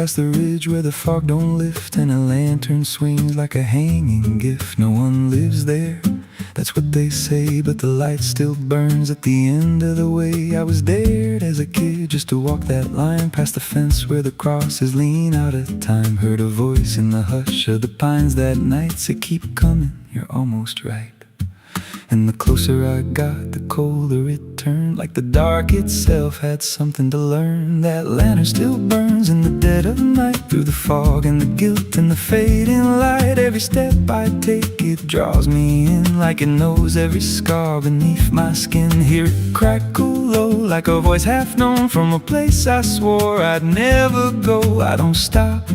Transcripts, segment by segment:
past the ridge where the fog don't lift, and a lantern swings like a hanging gift. No one lives there, that's what they say, but the light still burns at the end of the way. I was dared as a kid just to walk that line past the fence where the crosses lean out of time. Heard a voice in the hush of the pines that night say, keep coming, you're almost right. And the closer I got, the colder it turned, like the dark itself had something to learn. That lantern still burns in the dead of night, through the fog and the guilt and the fading light. Every step I take, it draws me in, like it knows every scar beneath my skin. Hear it crackle low, like a voice half known from a place I swore I'd never go. I don't stop,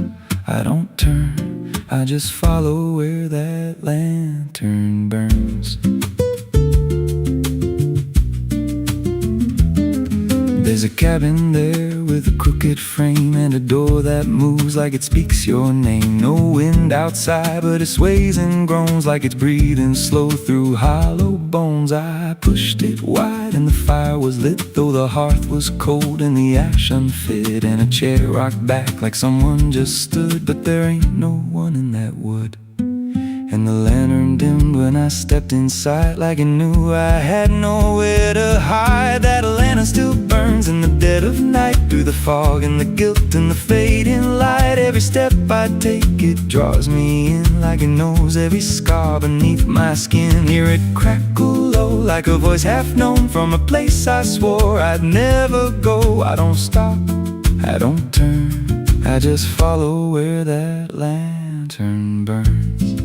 I don't turn, I just follow where that lantern burns. There's a cabin there with a crooked frame and a door that moves like it speaks your name. No wind outside, but it sways and groans like it's breathing slow through hollow bones. I pushed it wide and the fire was lit, though the hearth was cold and the ash unfit, and a chair rocked back like someone just stood. But there ain't no one in that wood. And the lantern dimmed when I stepped inside, like it knew I had nowhere to hide. That lantern still burns in the dead of night, through the fog and the guilt and the fading light. Every step I take, it draws me in, like it knows every scar beneath my skin. Hear it crackle low, like a voice half known from a place I swore I'd never go. I don't stop, I don't turn, I just follow where that lantern burns.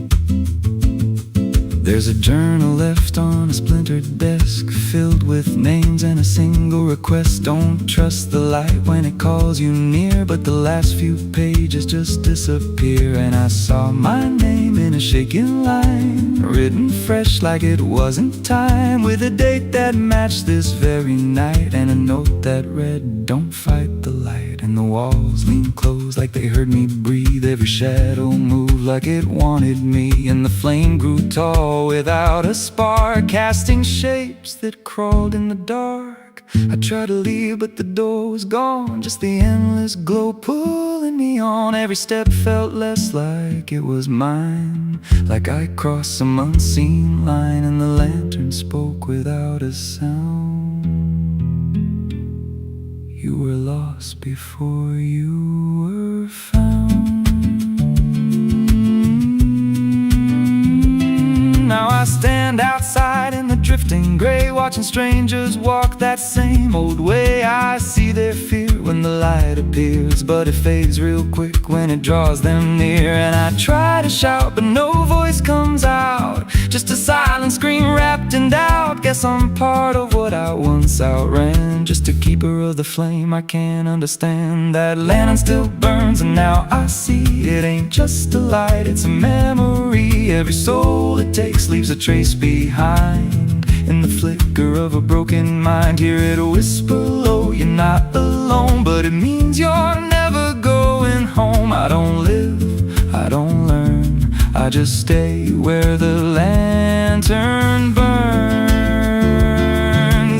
There's a journal left on a splintered desk, filled with names and a single request. Don't trust the light when it calls you near, but the last few pages just disappear. And I saw my name in a shaking line, written fresh like it wasn't time, with a date that matched this very night, and a note that read, don't fight the light. And the walls leaned close like they heard me breathe, every shadow moved like it wanted me, and the flame grew tall without a spark, casting shapes that crawled in the dark. I tried to leave, but the door was gone, just the endless glow pulling me on. Every step felt less like it was mine, like I crossed some unseen line, and the lantern spoke without a sound. You were lost before you were found. Now I stand outside in the drifting gray, watching strangers walk that same old way. I see their fear when the light appears, but it fades real quick when it draws them near. And I try to shout, but no voice comes out, just a silent scream wrapped in doubt. Guess I'm part of what I once outran, just a keeper of the flame I can't understand. That lantern still burns, and now I see it ain't just a light, it's a memory. Every soul it takes leaves a trace behind, in the flicker of a broken mind. Hear it whisper low, you're not alone, but it means you're never going home. I don't live, I don't learn, I just stay where the lantern burns.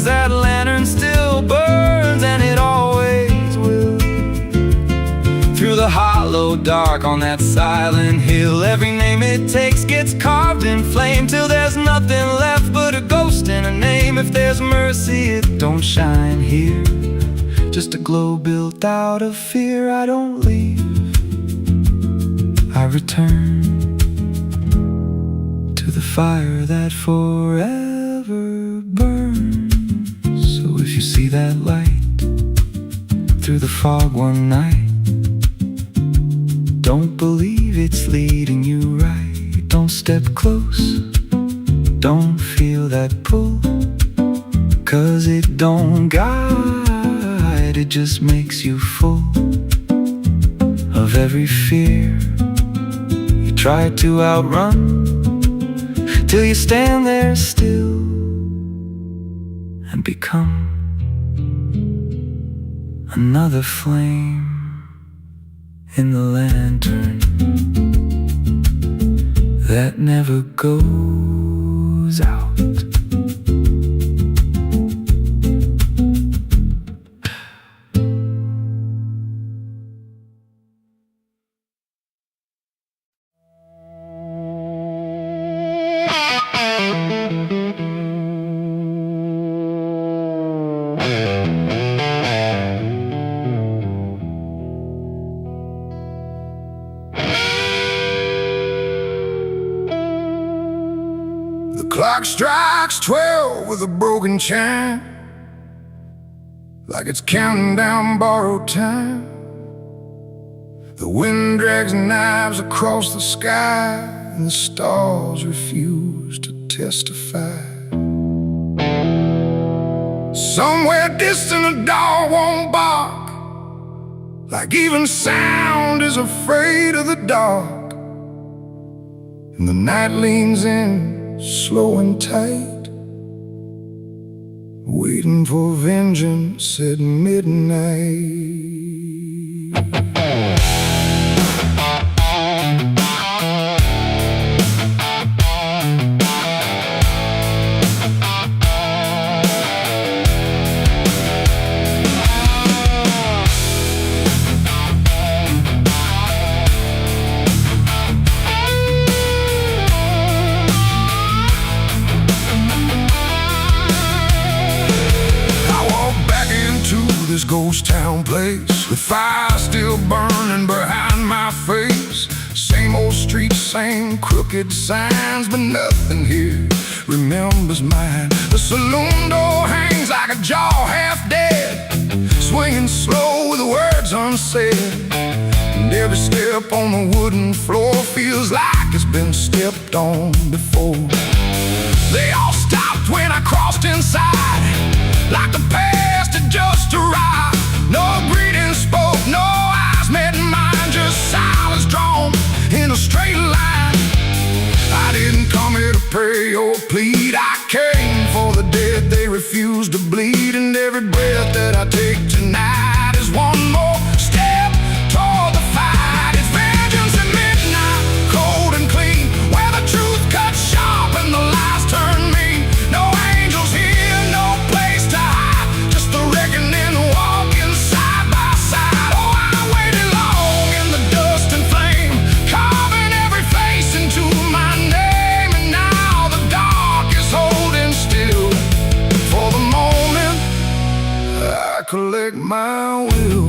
That lantern still burns, and it always will, through the hollow dark on that silent hill. Every name it takes gets carved in flame, till there's nothing left but a ghost and a name. If there's mercy, it don't shine here, just a glow built out of fear. I don't leave, I return to the fire that forever burns. So if you see that light through the fog one night, don't believe it's leading you right. Don't step close, don't feel that pull, 'cause it don't guide, it just makes you full of every fear you try to outrun, till you stand there still and become another flame in the lantern that never goes out. Clock strikes 12 with a broken chime, like it's counting down borrowed time. The wind drags knives across the sky, and the stars refuse to testify. Somewhere distant a dog won't bark, like even sound is afraid of the dark. And the night leans in, slow and tight, waiting for vengeance at midnight. This ghost town place, with fire still burning behind my face. Same old streets, same crooked signs, but nothing here remembers mine. The saloon door hangs like a jaw half dead, swinging slow with words unsaid. And every step on the wooden floor feels like it's been stepped on before. They all stopped when I crossed inside, like the past had just arrived. No greeting spoke, no eyes met mine, just silence drawn in a straight line. I didn't come here to pray or plead, I came for the dead they refuse to bleed. And every breath that I take tonight is one more step toward the fight. It's vengeance at midnight, cold and clean, where the truth cuts sharp and the lies turn mean. No angels here, no place to hide, just the reckoning walking side by side. Oh, I waited long in the dust and flame, carving every face into my name. And now the dark is holding still. For the moment, I collect my will.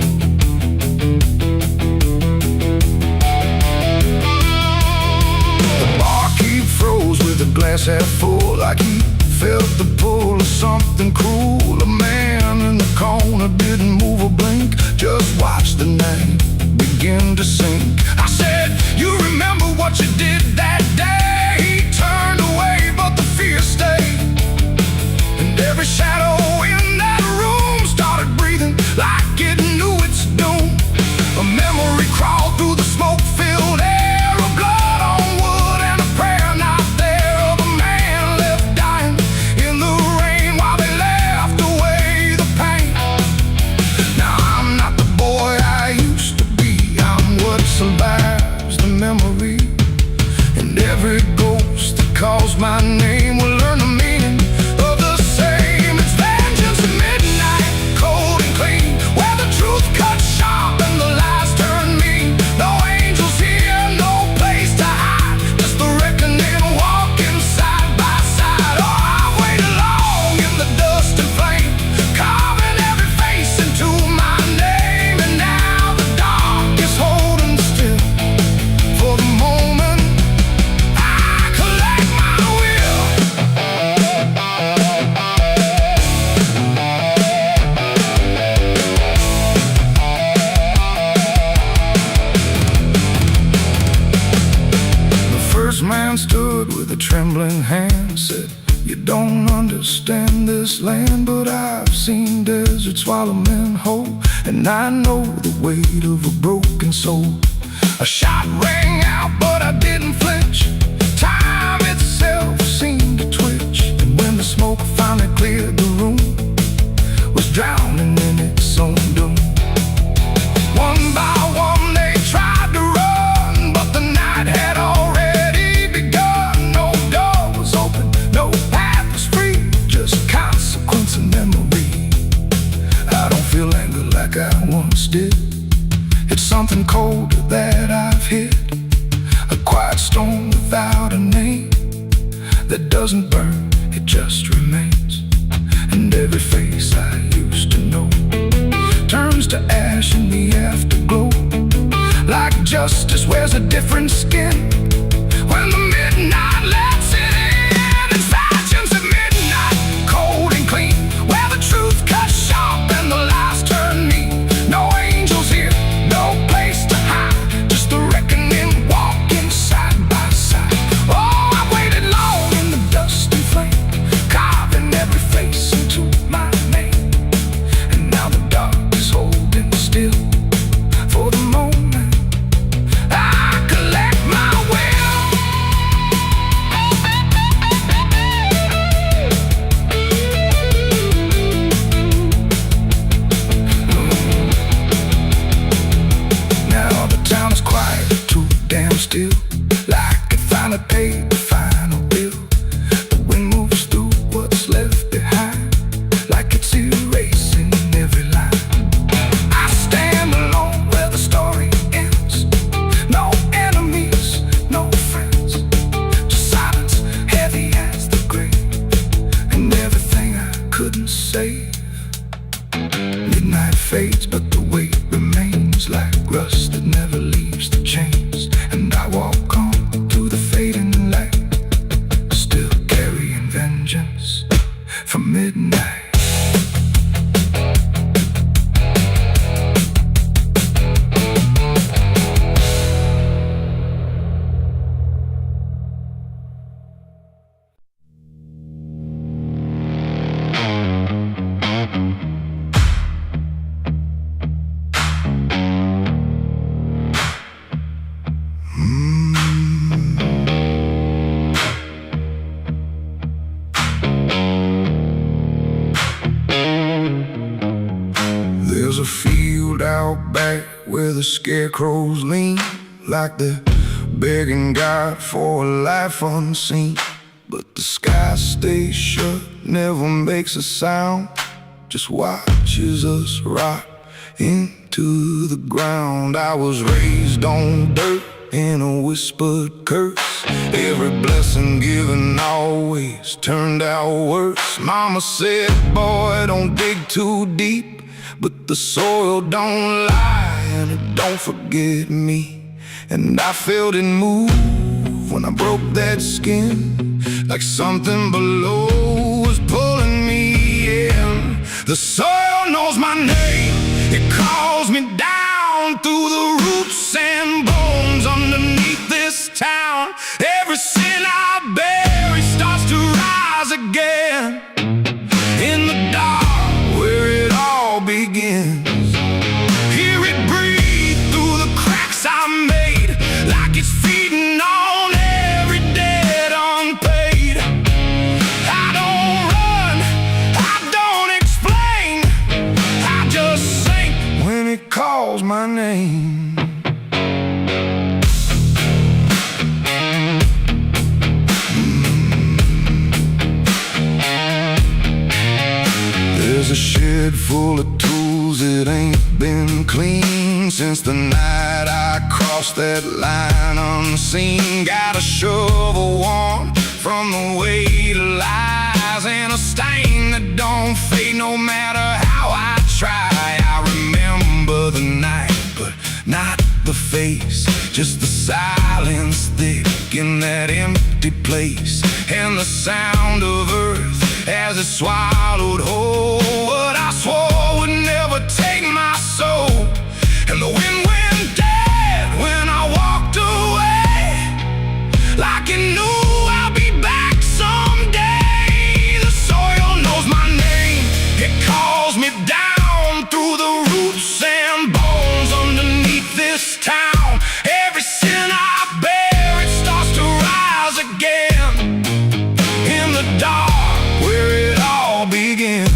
The barkeep froze with a glass half full, like he felt the pull of something cruel. A man in the corner didn't move a blink, just watched the night begin to sink. I said, you remember what you did that day? He turned away, but the fear stayed. And every shadow in that room started breathing like it knew its doom. A memory crawled through the smoke-filled air, of blood on wood and a prayer not there, of a man left dying in the rain while they left away the pain. Now I'm not the boy I used to be, I'm what survives the memory. And every ghost that calls my name will learn the meaning of the same. It's vengeance at midnight, cold and clean, where the truth cuts sharp and the lies turn mean. No angels here, no place to hide, just the reckoning walking side by side. Oh, I've waited long in the dust and flame, carving every face into my name. And now the dark is holding still. For the moment, I collect my will. The first man stood with a trembling hand, said, you don't understand this land, but I've seen deserts swallow men whole, and I know the weight of a broken soul. A shot rang out, but I didn't flinch. Time itself seemed to twitch, and when the smoke finally cleared the room, was drowning in its own doom. One by one they tried to run, but the night had already begun. No door was open, no path was free, just consequence and memory. I don't feel anger like I once did, it's something colder that I've hit. A quiet storm without a name, that doesn't burn, it just remains. And every face I used to know turns to ash in the afterglow, like justice wears a different skin when the midnight lets it in. It's finally paid the final bill. The wind moves through what's left behind, like it's erasing every line. I stand alone where the story ends. No enemies, no friends, just silence heavy as the grave, and everything I couldn't save. Midnight fades, but the weight remains like rust that never leaves the chains. And I walk on through the fading light, still carrying vengeance from midnight. There's a field out back where the scarecrows lean, like they're begging God for a life unseen. But the sky stays shut, never makes a sound, just watches us rot into the ground. I was raised on dirt in a whispered curse. Every blessing given always turned out worse. Mama said, boy, don't dig too deep, but the soil don't lie and it don't forget me. And I felt it move when I broke that skin, like something below was pulling me in. The soil knows my name, it calls me down through the roots and bones underneath this town. Every sin I bury starts to rise again in the dark where it all begins. Hear it breathe through the cracks I made, like it's feeding on every debt unpaid. I don't run, I don't explain, I just sink when it calls my name. There's a shed full of tools that ain't been clean since the night I crossed that line unseen. Got a shovel worn from the weight of lies, and a stain that don't fade no matter how I try. I remember the night, but not the face, just the silence thick in that empty place, and the sound of earth as it swallowed whole what I swore would never take my soul. And the wind went dead when I walked away, like it knew I'll be back someday. The soil knows my name, it calls me down through the roots and bones underneath this town. Every sin I bear, it starts to rise again in the dark where it all begins.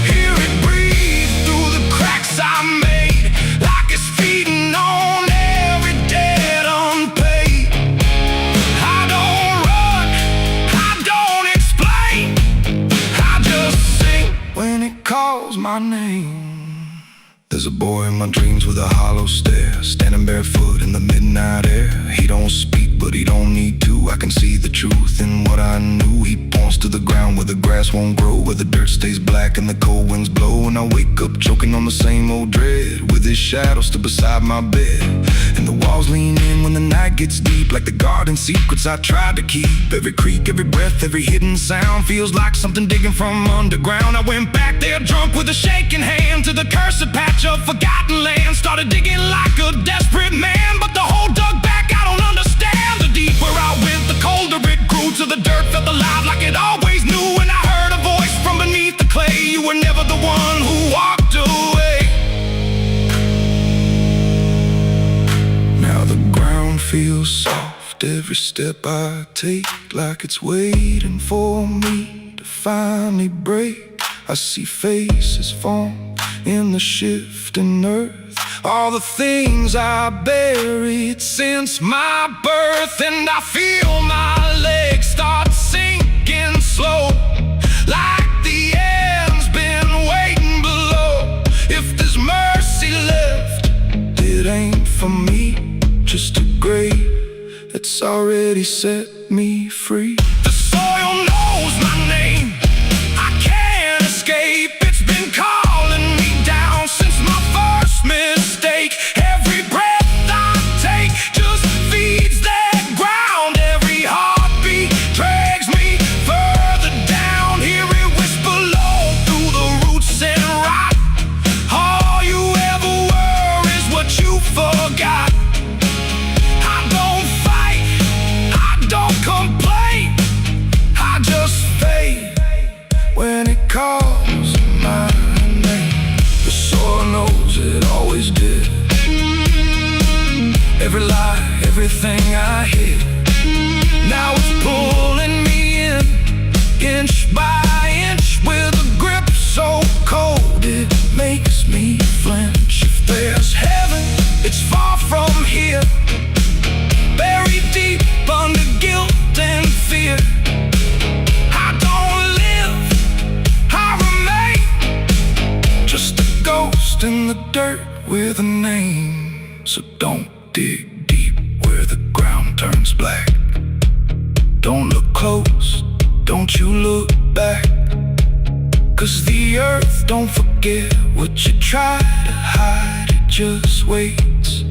Hear it breathe through the cracks I made, like it's feeding on every debt unpaid. I don't run, I don't explain, I just sing when it calls my name. There's a boy in my dreams with a hollow stare, standing barefoot in the midnight air. He don't speak, but he don't need to. I can see the truth in what I knew. He points to the ground where the grass won't grow, where the dirt stays black and the cold winds blow. And I wake up choking on the same old dread, with his shadow still beside my bed. And the walls lean in when the night gets deep, like the garden secrets I tried to keep. Every creak, every breath, every hidden sound feels like something digging from underground. I went back there drunk with a shaking hand to the cursed patch of forgotten land. Started digging like a desperate man, but the hole dug back, I don't understand. The deeper I went, the colder it grew, till the dirt felt alive like it always knew. And I heard a voice from beneath the clay, you were never the one who walked away. Now the ground feels soft, every step I take, like it's waiting for me to finally break. I see faces form in the shifting earth, all the things I buried since my birth. And I feel my legs start sinking slow, like the end's been waiting below. If there's mercy left, it ain't for me, just a grave that's already set me free. The soil knows my name, I can't escape. It's been calling me down since my first mistake. Every breath I take just feeds that ground. Every heartbeat drags me further down. Hear it whisper low through the roots and rot. All you ever were is what you forgot. I don't fight, I don't complain, I just fade when it calls my name. The soil knows it always did. Every lie, everything I hid, now it's pulling me in, inch by inch, with a grip so cold it makes me flinch. If there's heaven, it's far from here, buried deep under guilt and fear. I don't live, I remain, just a ghost in the dirt with a name. So don't dig deep where the ground turns black. Don't look close, don't you look back, 'cause the earth don't forget what you try to hide. It just waits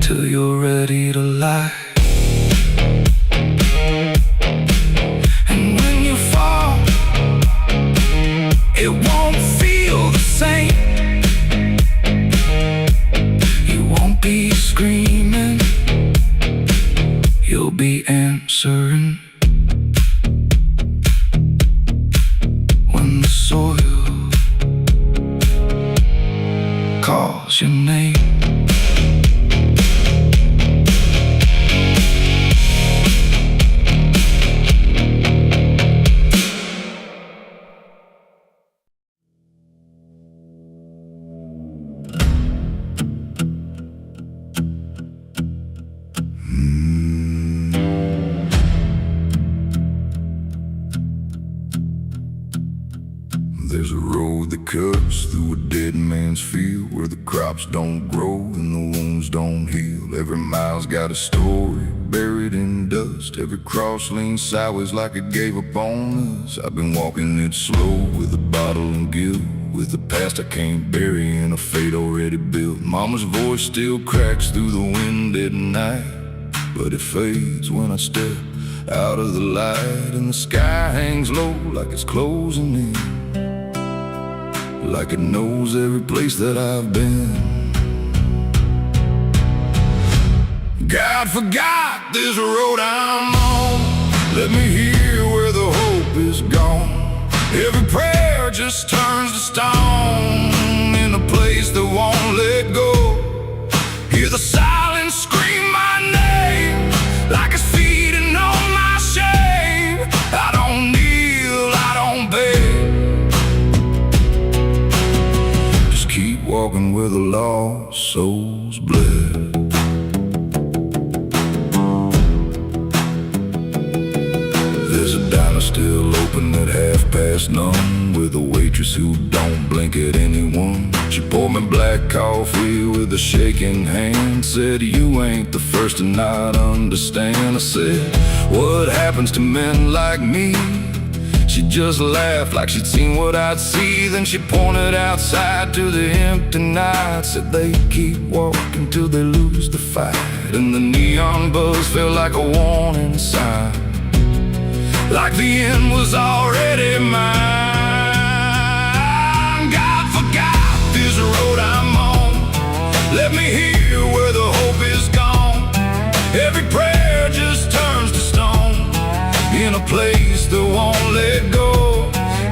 till you're ready to lie. And when you fall, it won't feel the same. You won't be screaming, you'll be answering. When the soil calls your name. There's a road that cuts through a dead man's field, where the crops don't grow and the wounds don't heal. Every mile's got a story buried in dust. Every cross leans sideways like it gave up on us. I've been walking it slow with a bottle and guilt, with the past I can't bury and a fate already built. Mama's voice still cracks through the wind at night, but it fades when I step out of the light. And the sky hangs low like it's closing in, like it knows every place that I've been. God forgot this road I'm on, let me hear where the hope is gone. Every prayer just turns to stone in a place that won't let go. Hear the silence scream my name, like it's feeding on my shame. I don't kneel, I don't beg, keep walking where the lost souls bled. There's a diner still open at none, with a waitress who don't blink at anyone. She poured me black coffee with a shaking hand, said, "You ain't the first to not understand." I said, "What happens to men like me?" She just laughed like she'd seen what I'd see. Then she pointed outside to the empty night, said, "They keep walking till they lose the fight." And the neon buzz felt like a warning sign, like the end was already mine. God forgot this road I'm on, let me hear where the hope is gone. Every prayer just turns to stone in a place that won't let go.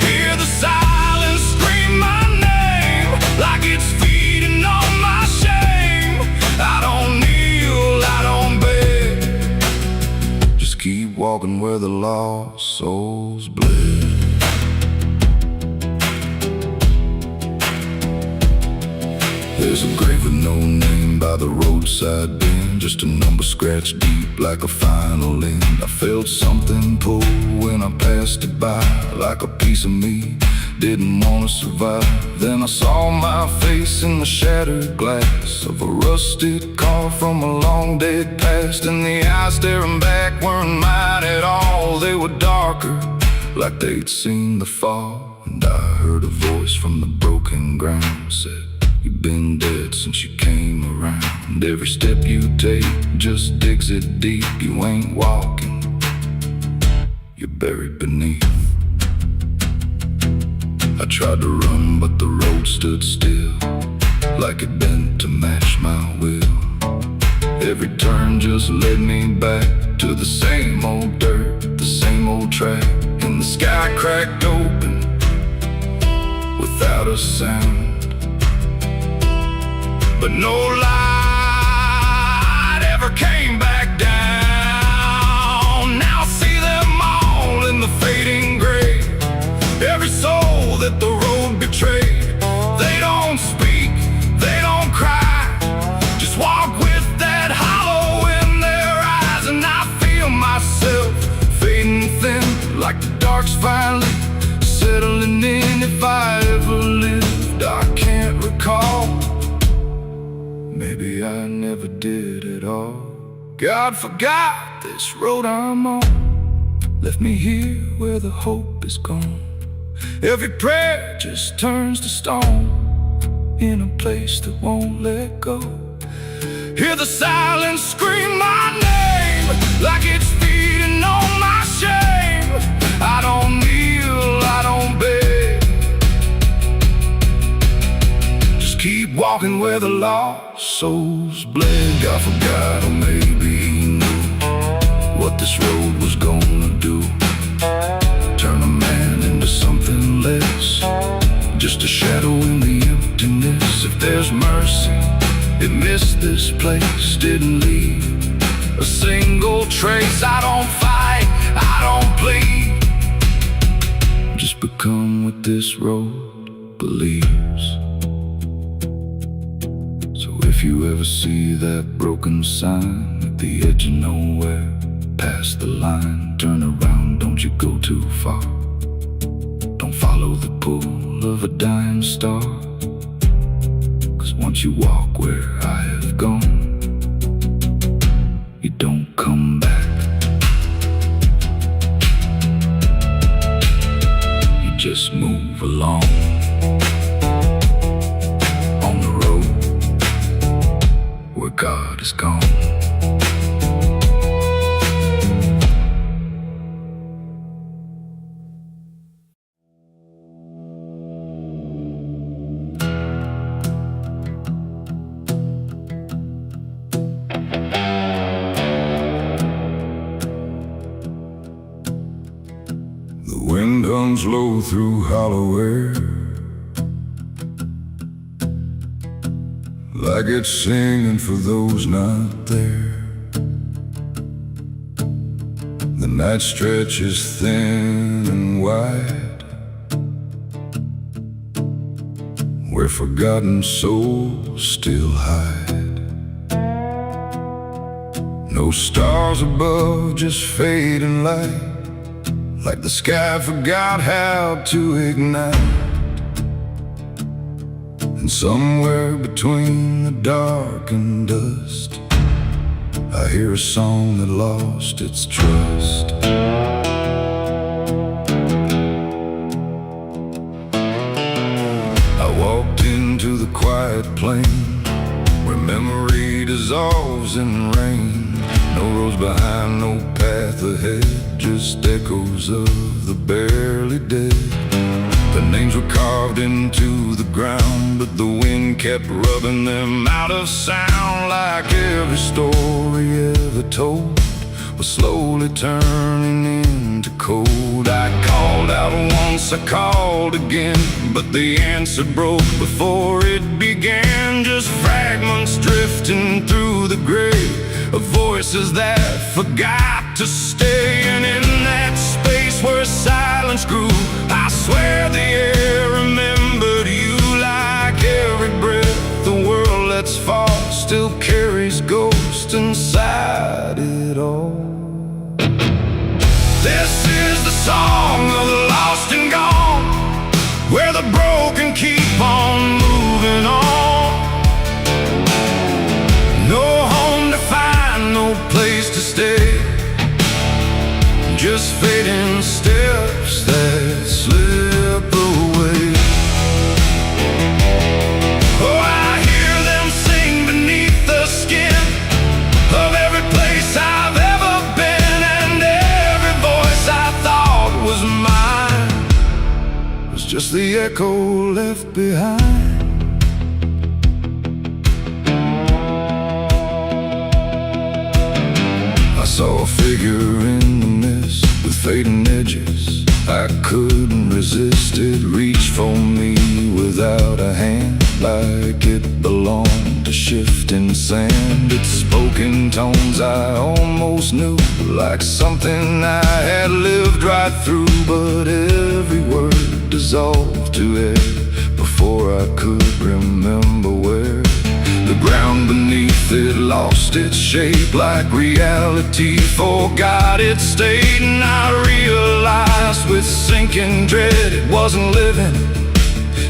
Hear the silence scream my name, like it's feeding on my shame. I don't kneel, I don't beg, just keep walking where the lost souls bled. There's a grave with no name by the roadside bend, just a number scratched deep like a final end. I felt something pull when I passed it by, like a piece of me didn't want to survive. Then I saw my face in the shattered glass of a rusted car from a long dead past, and the eyes staring back weren't mine at all. They were darker, like they'd seen the fall. And I heard a voice from the broken ground said, "You've been dead since you came around. Every step you take just digs it deep. You ain't walking, you're buried beneath." I tried to run, but the road stood still, like it bent to match my will. Every turn just led me back to the same old dirt, the same old track. And the sky cracked open without a sound, but no light ever came back down. Now I see them all in the fading gray, every soul that the road betrayed. They don't speak, they don't cry, just walk with that hollow in their eyes. And I feel myself fading thin, like the dark's finally settling in. If I ever lived, I can't recall. Maybe I never did at all. God forgot this road I'm on, left me here where the hope is gone. Every prayer just turns to stone, in a place that won't let go. Hear the silence scream my name, like it's feeding on my shame. I don't kneel, I don't beg, just keep walking where the lost souls bled. God forgot, or maybe he knew what this road was gonna do. Turn a man into something less, just a shadow in the emptiness. If there's mercy, it missed this place, didn't leave a single trace. I don't fight, I don't plead, just become what this road believes. So if you ever see that broken sign at the edge of nowhere, past the line, turn around, don't you go too far. Don't follow the pull of a dying star, 'cause once you walk where I have gone, you don't come back. You just move along on the road where God is gone. Wind hums low through hollow air, like it's singing for those not there. The night stretches thin and wide, where forgotten souls still hide. No stars above, just fading light, like the sky forgot how to ignite. And somewhere between the dark and dust, I hear a song that lost its trust. I walked into the quiet plain, where memory dissolves in rain. No roads behind, no path ahead, just echoes of the barely dead. The names were carved into the ground, but the wind kept rubbing them out of sound. Like every story ever told was slowly turning into cold. I called out once, I called again, but the answer broke before it began. Just fragments drifting through the grave of voices that forgot to stay. And in that space where silence grew, I swear the air remembered you. Like every breath the world still carries ghosts inside it all. This is the song of the lost and gone, where the broken keep on moving on. No home to find, no place to stay, just fading steps that slip away. Oh, I hear them sing beneath the skin of every place I've ever been, and every voice I thought was mine was just the echo left behind. I saw a figure in the mist with fading edges. I couldn't resist it, reached for me without a hand, like it belonged to shifting sand. It spoke in tones I almost knew, like something I had lived right through, but every word dissolved to air before I could remember where. The ground beneath it lost its shape, like reality forgot its state. And I realized with sinking dread, it wasn't living,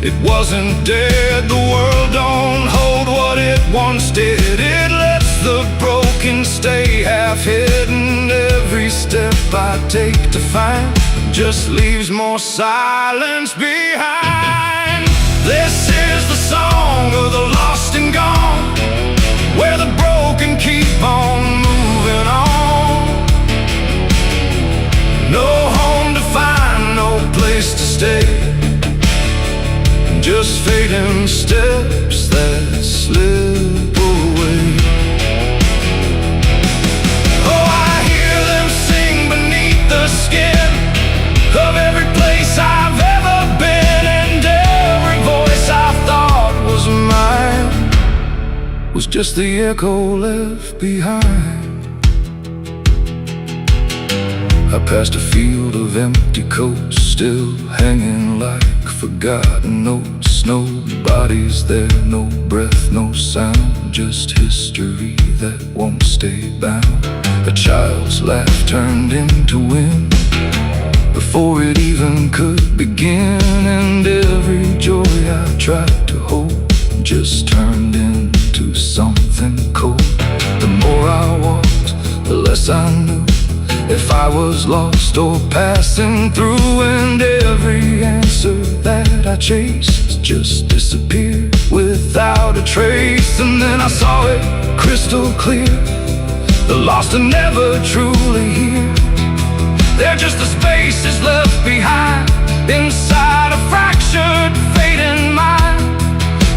it wasn't dead. The world don't hold what it once did. It lets the broken stay half hidden. Every step I take to find just leaves more silence behind. This is the song of the lost and gone, where the broken keep on moving on. No home to find, no place to stay, just fading steps that slip away. Oh, I hear them sing beneath the skin of every place I've ever been, and every voice I thought was mine was just the echo left behind. I passed a field of empty coats, still hanging like forgotten notes. Nobody's there, no breath, no sound, just history that won't stay bound. A child's laugh turned into wind before it even could begin, and every joy I tried to hold just turned into something cold. The more I walked, the less I knew if I was lost or passing through, and every answer that I chased just disappeared without a trace. And then I saw it crystal clear, the lost are never truly here. They're just the spaces left behind inside a fractured, fading mind.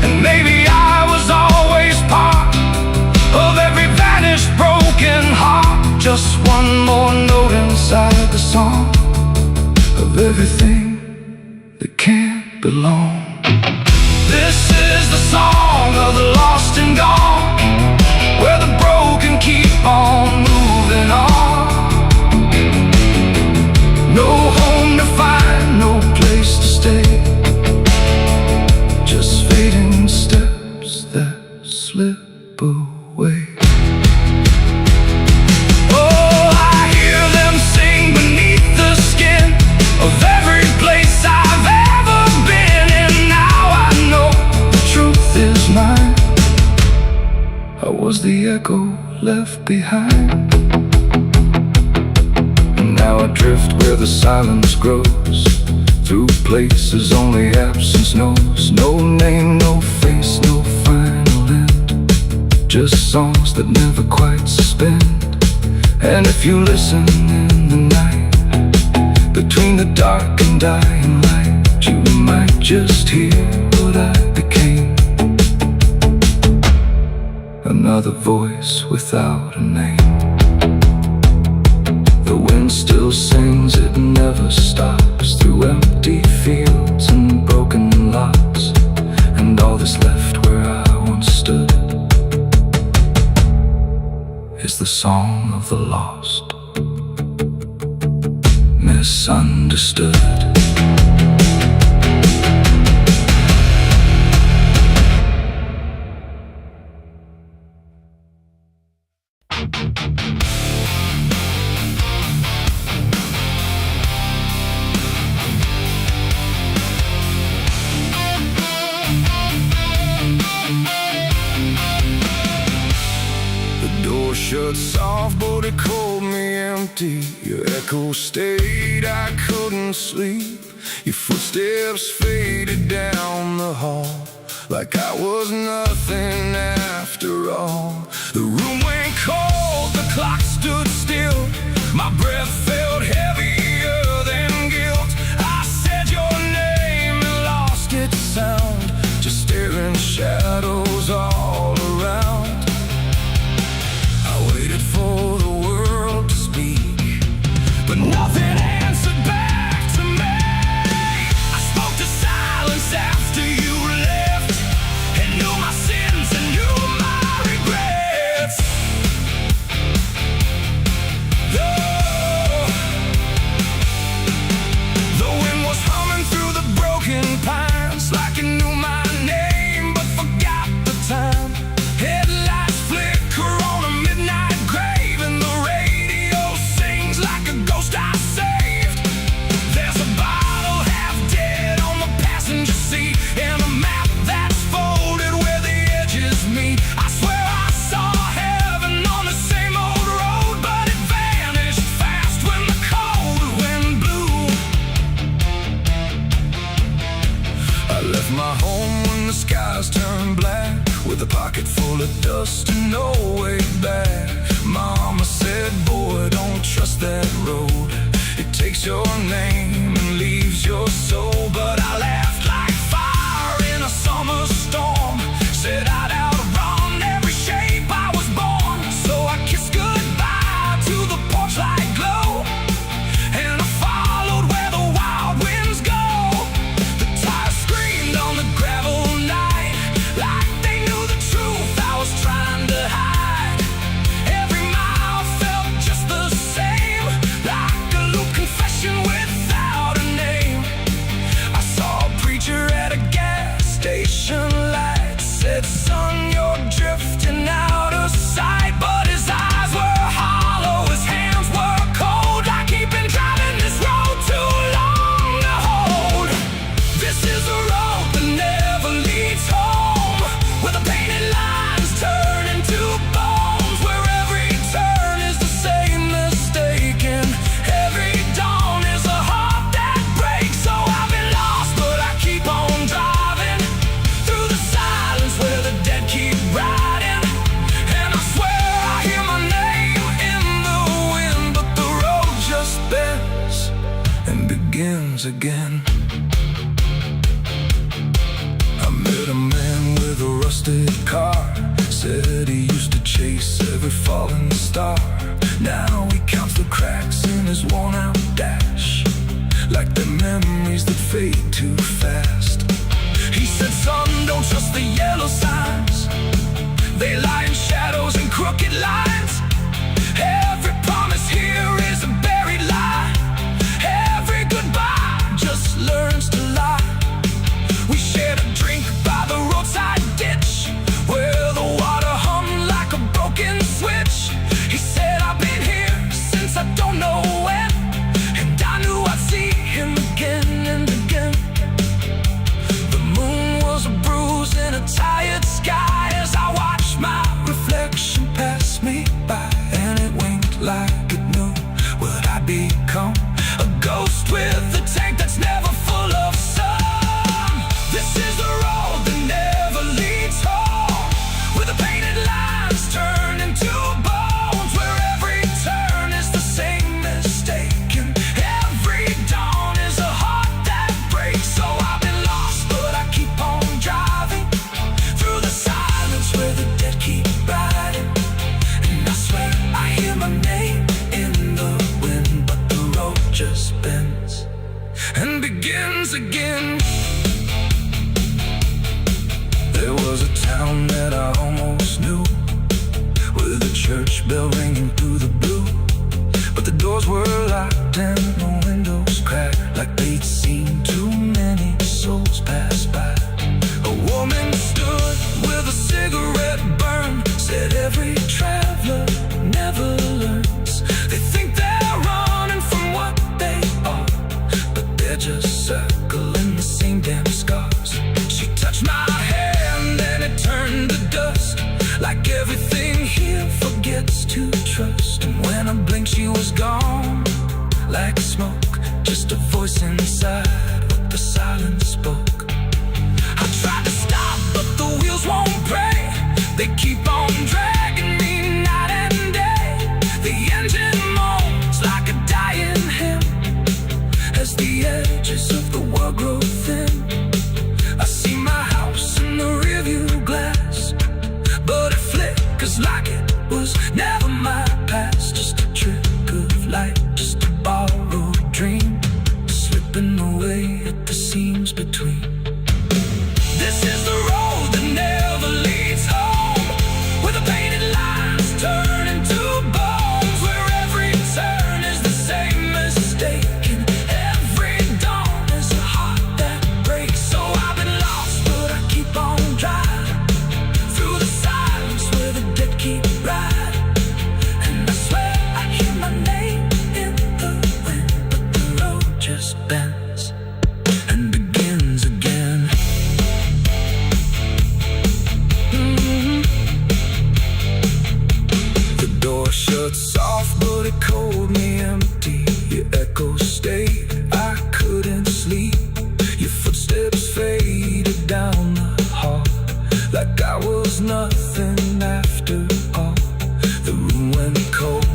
And maybe I was always part of every vanished, broken heart, just one more note inside the song of everything that can't belong. This is the song of the lost and gone, where the broken keep on moving on. No home to find, no place to stay, just fading steps that slip away. Oh, I hear them sing beneath the skin of every place I've ever been, and now I know the truth is mine. I was the echo left behind. Now I drift where the silence grows, through places only absence knows. No name, no face, no final end, just songs that never quite suspend. And if you listen in the night, between the dark and dying light, you might just hear what I became. Another voice without a name. The wind still sings, it never stops, through empty fields and broken lots, and all that's left where I once stood is the song of the lost, misunderstood. off, but it called me empty. Your echo stayed, I couldn't sleep. Your footsteps faded down the hall, like I was nothing after all. The room went cold, the clock stood still. My breath felt heavier than guilt. I said your name and lost its sound, just staring shadows all around. I waited for the world to speak, but nothing answered back to me. I spoke to silence after you left, and knew my sins and knew my regrets. The wind was humming through the broken pines, like it knew my name but forgot the time. Headlights flicker on a midnight grave, and the radio sings like a ghost I saved. There's a bottle half dead on the passenger seat, and a map that's folded where the edges meet. I swear I saw heaven on the same old road, but it vanished fast when the cold wind blew. I left my home when the skies turned black, with a pocket full of dust and no way back. Mama said, boy, don't trust that road. It takes your name and leaves your soul. But I laughed like fire in a summer storm, said I'd outrun every shape I was born. So I kissed goodbye to the porch light glow, and I followed where the wild winds go. The tires screamed on the gravel night, like they knew the truth I was trying to hide. Every mile felt just the same, like a loop confession without a name. I saw a preacher at a gas station light, said, son, you're drifting out of sight. But his eyes were hollow, his hands were cold, like he'd been driving this road too long to hold. This is a road that never leads home, where the painted lines turn into bones, where every turn is the same mistake, and every dawn is a heart that breaks. So I've been lost, but I keep on driving through the silence where the dead keep riding. And I swear I hear my name in the wind, but the road just bends and begins again. I met a man with a rusted car, said he used to chase every falling star. Now he counts the cracks in his worn-out dash, like the memories that fade too fast. He said, son, don't trust the yellow signs, they lie in shadows and crooked lines. Every promise here is a buried lie, every goodbye just learns to lie. We shared a drink by the roadside ditch, where the water hummed like a broken switch. He said, I've been here since I don't know when, and I knew I'd see him again and again. The moon was a bruise in a tired sky, as I watched my reflection pass me by, and it winked like it knew what I'd become, a ghost with a tank that's never full of sun. This is the road that never leads home, where the painted lines turn into bones, where every turn is the same mistake, and every dawn is a heart that breaks. So I've been lost, but I keep on driving through the silence where the dead keep riding. And I swear I hear my name in the wind, but the road just bends and begins again. There was a town that I almost knew, with a church bell ringing through the blue, but the doors were locked and the windows cracked, like they'd seen too many souls pass by. A woman stood with a cigarette burn, said every traveler never learns. They think they're running from what they are, but they're just circling the same damn scars. She touched my hand and it turned to dust, like everything here forgets to trust. she was gone, like smoke, just a voice inside what the silence spoke. I tried to stop, but the wheels won't break. They keep on dragging me night and day. The engine moans like a dying hymn as the edges of the world grow thin. I see my house in the rearview glass, but it flickers like it was never my past. Just a trick of light, just a borrowed dream, slipping away at the seams between. This is the road that never leads home, where the painted lines turn into bones, where every turn is the same mistake, and every dawn is a heart that breaks. So I've been lost, but I keep on driving through the silence where the dead keep riding. And I swear I hear my name in the wind, but the road just bends and begins again. The door shuts soft, but it cold me empty. Your echo stayed, I couldn't sleep. Your footsteps faded down the hall, like I was nothing after all. The room went cold,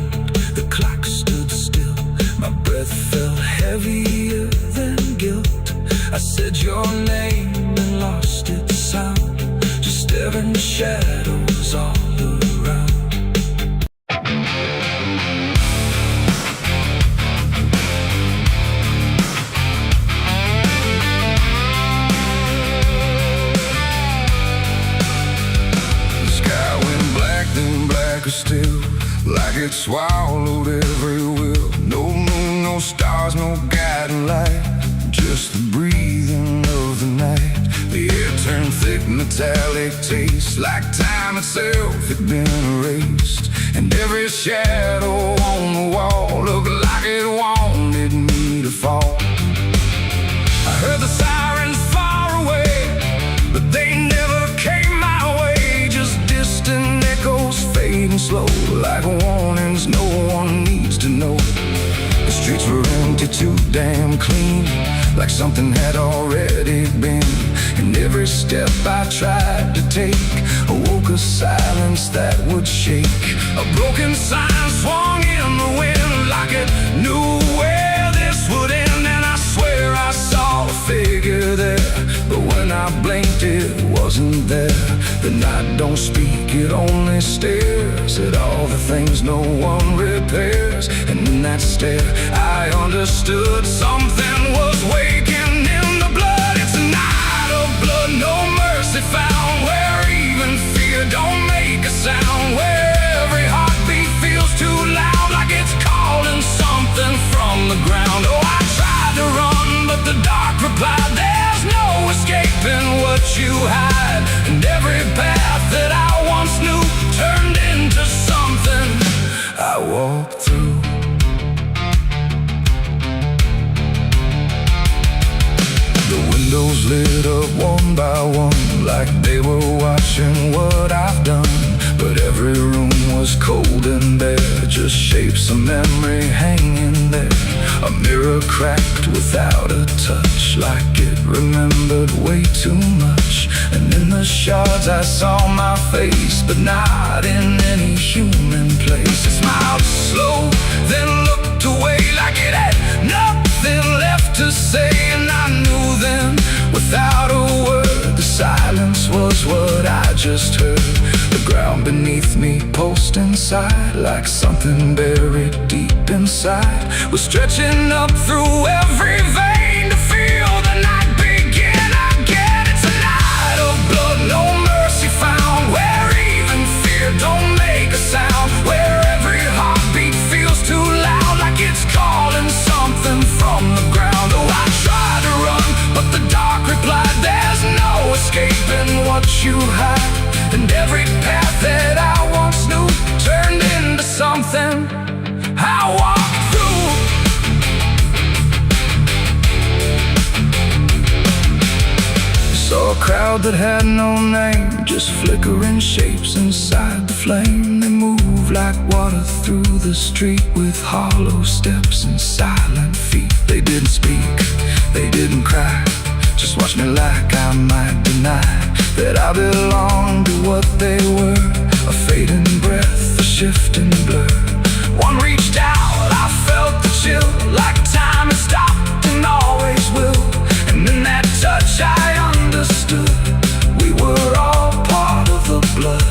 the clock stood still. My breath felt heavier than guilt. I said your name and lost its sound, just staring shadows all around. The sky went black, then blacker still, like it swallowed every will. No moon, no stars, no guiding light, just the breathing of the night. The air turned thick, metallic taste, like time itself had been erased. And every shadow on the wall looked like it wanted me to fall. I heard the sirens far away, but they never came my way. Just distant echoes fading slow, like warnings no one needs to know. The streets were empty, too damn clean, like something had already been. And every step I tried to take awoke a silence that would shake. A broken sign swung in the wind, like it knew where this would end. And I swear I saw a figure there, but when I blinked it wasn't there. The night don't speak, it only stares at all the things no one repairs. And in that stare I understood something was waking in the blood. It's a night of blood, no mercy found, where even fear don't make a sound, where every heartbeat feels too loud, like it's calling something from the ground. Oh, I tried to run, but the dark replied, there's no escaping what you hide. And every path that I once knew turned into something I walked through. The windows lit up one by one, like they were watching what I've done. But every room was cold and bare, just shapes of memory hanging there. A mirror cracked without a touch, like it remembered way too much. And in the shards I saw my face, but not in any human place. It smiled slow, then looked away, like it had nothing left to say. And I knew then, without a word, the silence was what I just heard. The ground beneath me pulsed inside, like something buried deep inside was stretching up through every vein to feel the night begin again. It's a night of blood, no mercy found, where even fear don't make a sound, where every heartbeat feels too loud, like it's calling something from the ground. Oh, I tried to run, but the dark replied, there's no escaping what you hide. And every path that I once knew turned into something I walked through. cloud that had no name, just flickering shapes inside the flame. They moved like water through the street, with hollow steps and silent feet. They didn't speak, they didn't cry, just watched me like I might deny that I belonged to what they were. A fading breath, a shifting blur. One reached out, I felt the chill, like time had stopped and always will. And in that touch I understood, we were all part of the blood.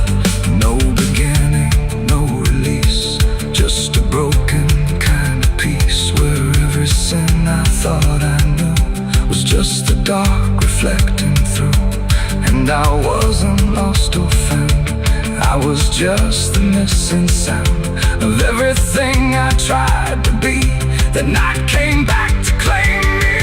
No beginning, no release, just a broken kind of peace, where every sin I thought I knew was just the dark reflecting through. And I wasn't lost or found, I was just the missing sound of everything I tried to be. That night came back to claim me.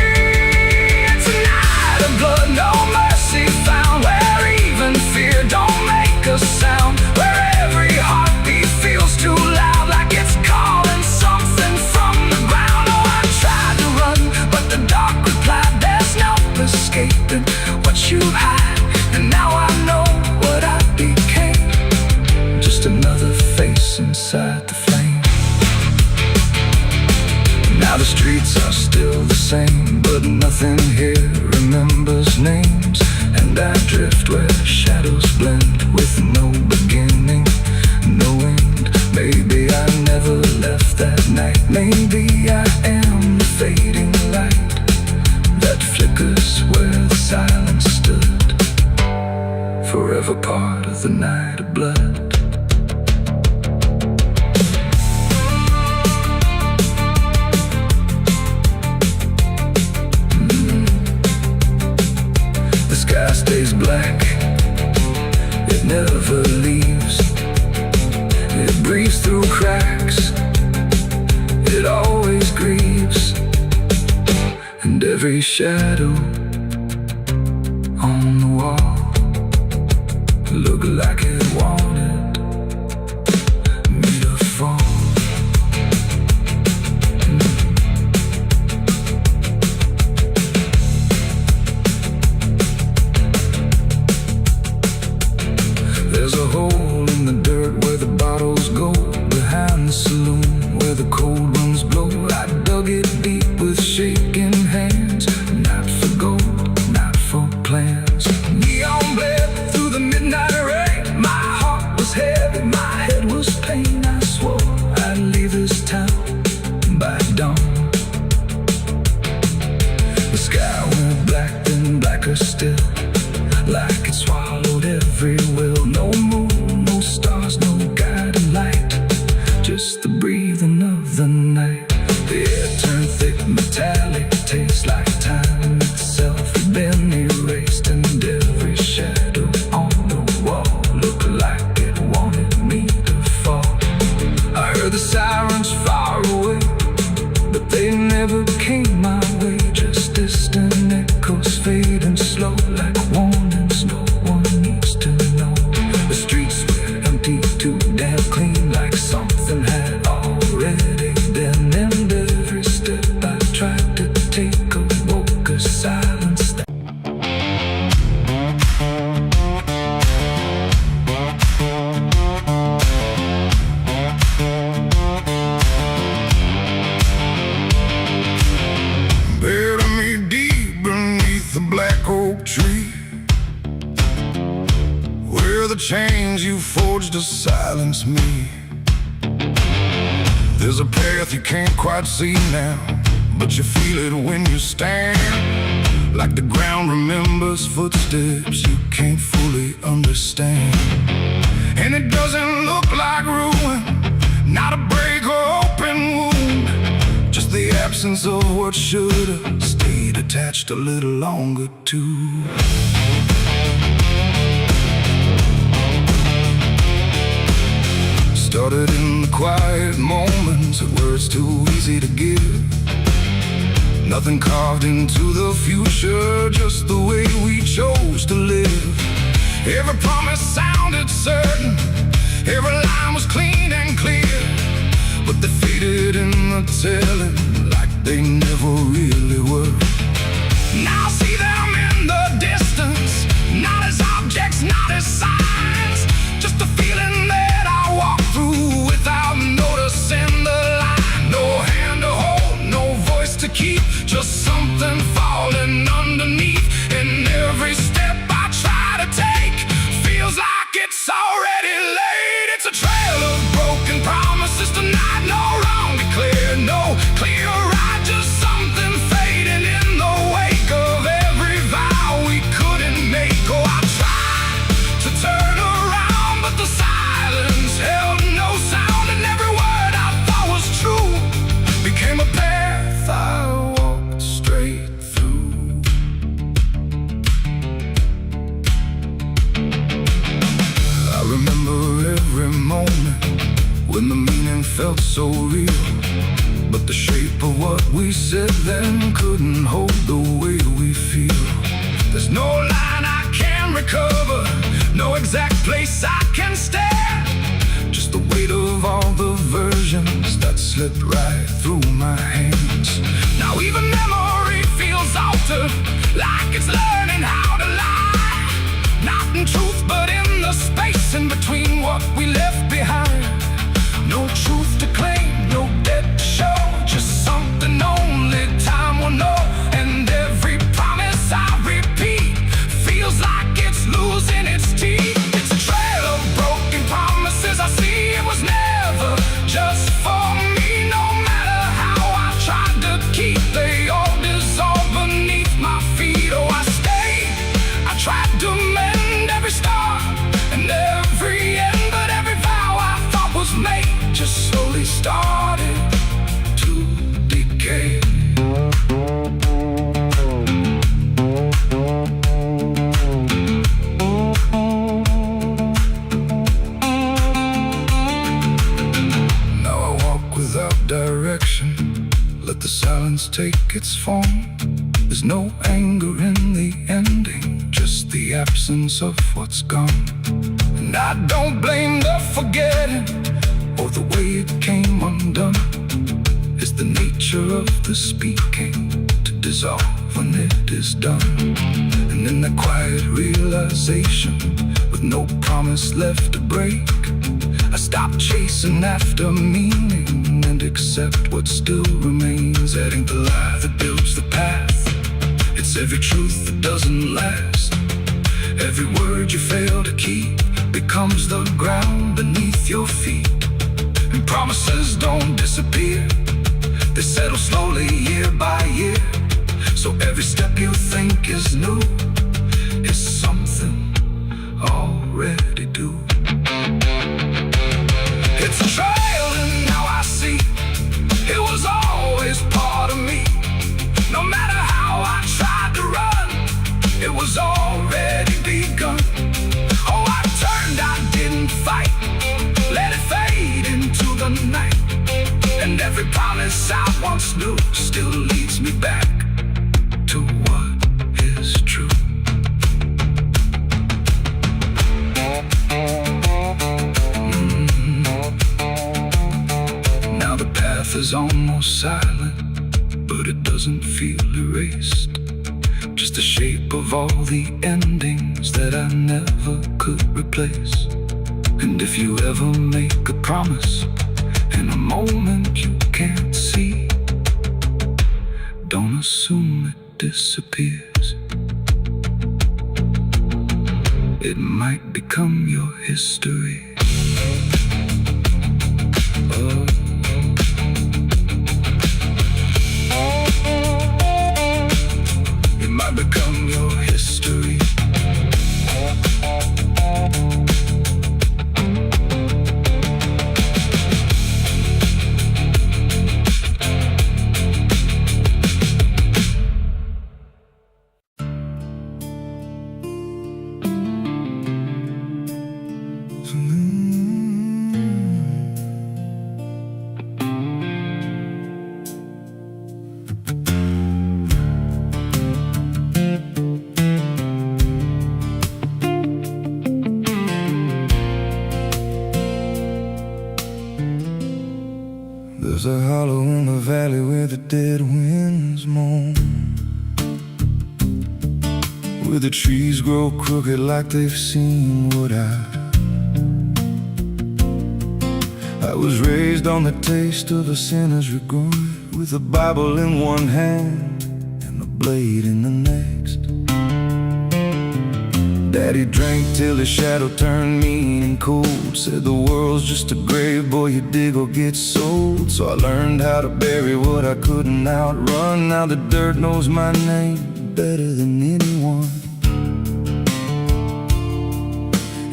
It's a night of blood, no mercy found, where even fear don't make a sound, where every heartbeat feels too loud, like it's calling something from the ground. Oh, I tried to run, but the dark replied, there's no escaping what you hide. And now I know what I became, just another face inside the flame. Now the streets are still the same, but nothing here remembers names. And I drift where shadows blend, with no beginning, no end. Maybe I never left that night, maybe I am the fading light that flickers where the silence stood, forever part of the night of blood. The sky stays black, it never leaves. It breathes through cracks, it always grieves. And every shadow on the wall look like it wanted me to fall. There's a hole in the dirt where the bottles go, behind the saloon where the cold winds blow. I dug it deep with shaking hands, not for gold, not for plans. Neon bled through the midnight rain, my heart was heavy, my head was pain. I swore I'd leave this town by dawn. The sky went black, then blacker still, like it swallowed every will. No moon, no stars, no guiding light, just the breathing of the night. The air turned thick, metallic, tastes like time itself had been erased. And every shadow on the wall looked like it wanted me to fall. I heard the sirens far away, but they never came my way. Just distant echoes fading slow, like warnings no one needs to know. The streets were empty, too damn clean, like something had already been. And every step I tried to take awoke a silence that buried me deep beneath the black oak tree, where the chains you forged to silence me. There's a path you can't quite see now, but you feel it when you stand, like the ground remembers footsteps you can't fully understand. And it doesn't look like ruin, not a break or open wound, just the absence of what should've stayed attached a little longer too. Started in the quiet moments where it's too easy to give. Nothing carved into the future, just the way we chose to live. Every promise sounded certain, every line was clean and clear, but they faded in the telling like they never really were. Now I see them in the distance, Not as objects, not as signs, just a feeling that I walk through without noticing the line. No hand to hold, no voice to keep, just something falling underneath. And every step I try to take feels like it's already late. It's a trail of broken promises tonight, no wrong declared, no clear right, just something fading in the wake of every vow we couldn't make. Oh, I tried to turn around, but the silence held no sound, and every word I thought was true became a path I walked straight through. I remember every moment when the meaning felt so real, but the shape of what we said then couldn't hold the way we feel. There's no line I can recover, no exact place I can stand, just the weight of all the versions that slipped right through my hands. Now even memory feels altered, like it's learning how to lie, not in truth but in the space in between what we left behind. No truth to claim, no debt to show, just something only time will know. And every promise I repeat feels like it's losing its teeth. It's a trail of broken promises I see. It was never just for me. No matter how I tried to keep, they all dissolved beneath my feet. Oh, I stayed, I tried to mend every star and every end, but every vow I thought was made just slowly started to decay. Now I walk without direction, let the silence take its form. There's no anger in the ending, just the absence of what's gone. And I don't blame the forgetting or the way it came undone. It's the nature of the speaking to dissolve when it is done. And in the quiet realization, with no promise left to break, I stop chasing after meaning and accept what still remains. Adding the lie that builds the path, it's every truth that doesn't last. Every word you fail to keep becomes the ground beneath your feet. And promises don't disappear, they settle slowly year by year. So every step you think is new is something already due. It's a trail and now I see it was always part of me. No matter how I tried to run, it was already begun. Oh, I turned, I didn't fight, let it fade into the night. And every promise I once knew still leads me back to what is true. Now the path is almost silent, but it doesn't feel erased. Just the shape of all the endings that I never could replace. And if you ever make a promise in a moment you can't see, don't assume it disappears. It might become your history. Oh. It might become your history. There's a hollow in the valley where the dead winds moan, where the trees grow crooked like they've seen what I was raised on the taste of a sinner's regret, with a Bible in one hand and a blade in the next. Daddy drank till his shadow turned mean and cold, said the world's just a grave, boy, you dig or get sold. So I learned how to bury what I couldn't outrun. Now the dirt knows my name better than anyone.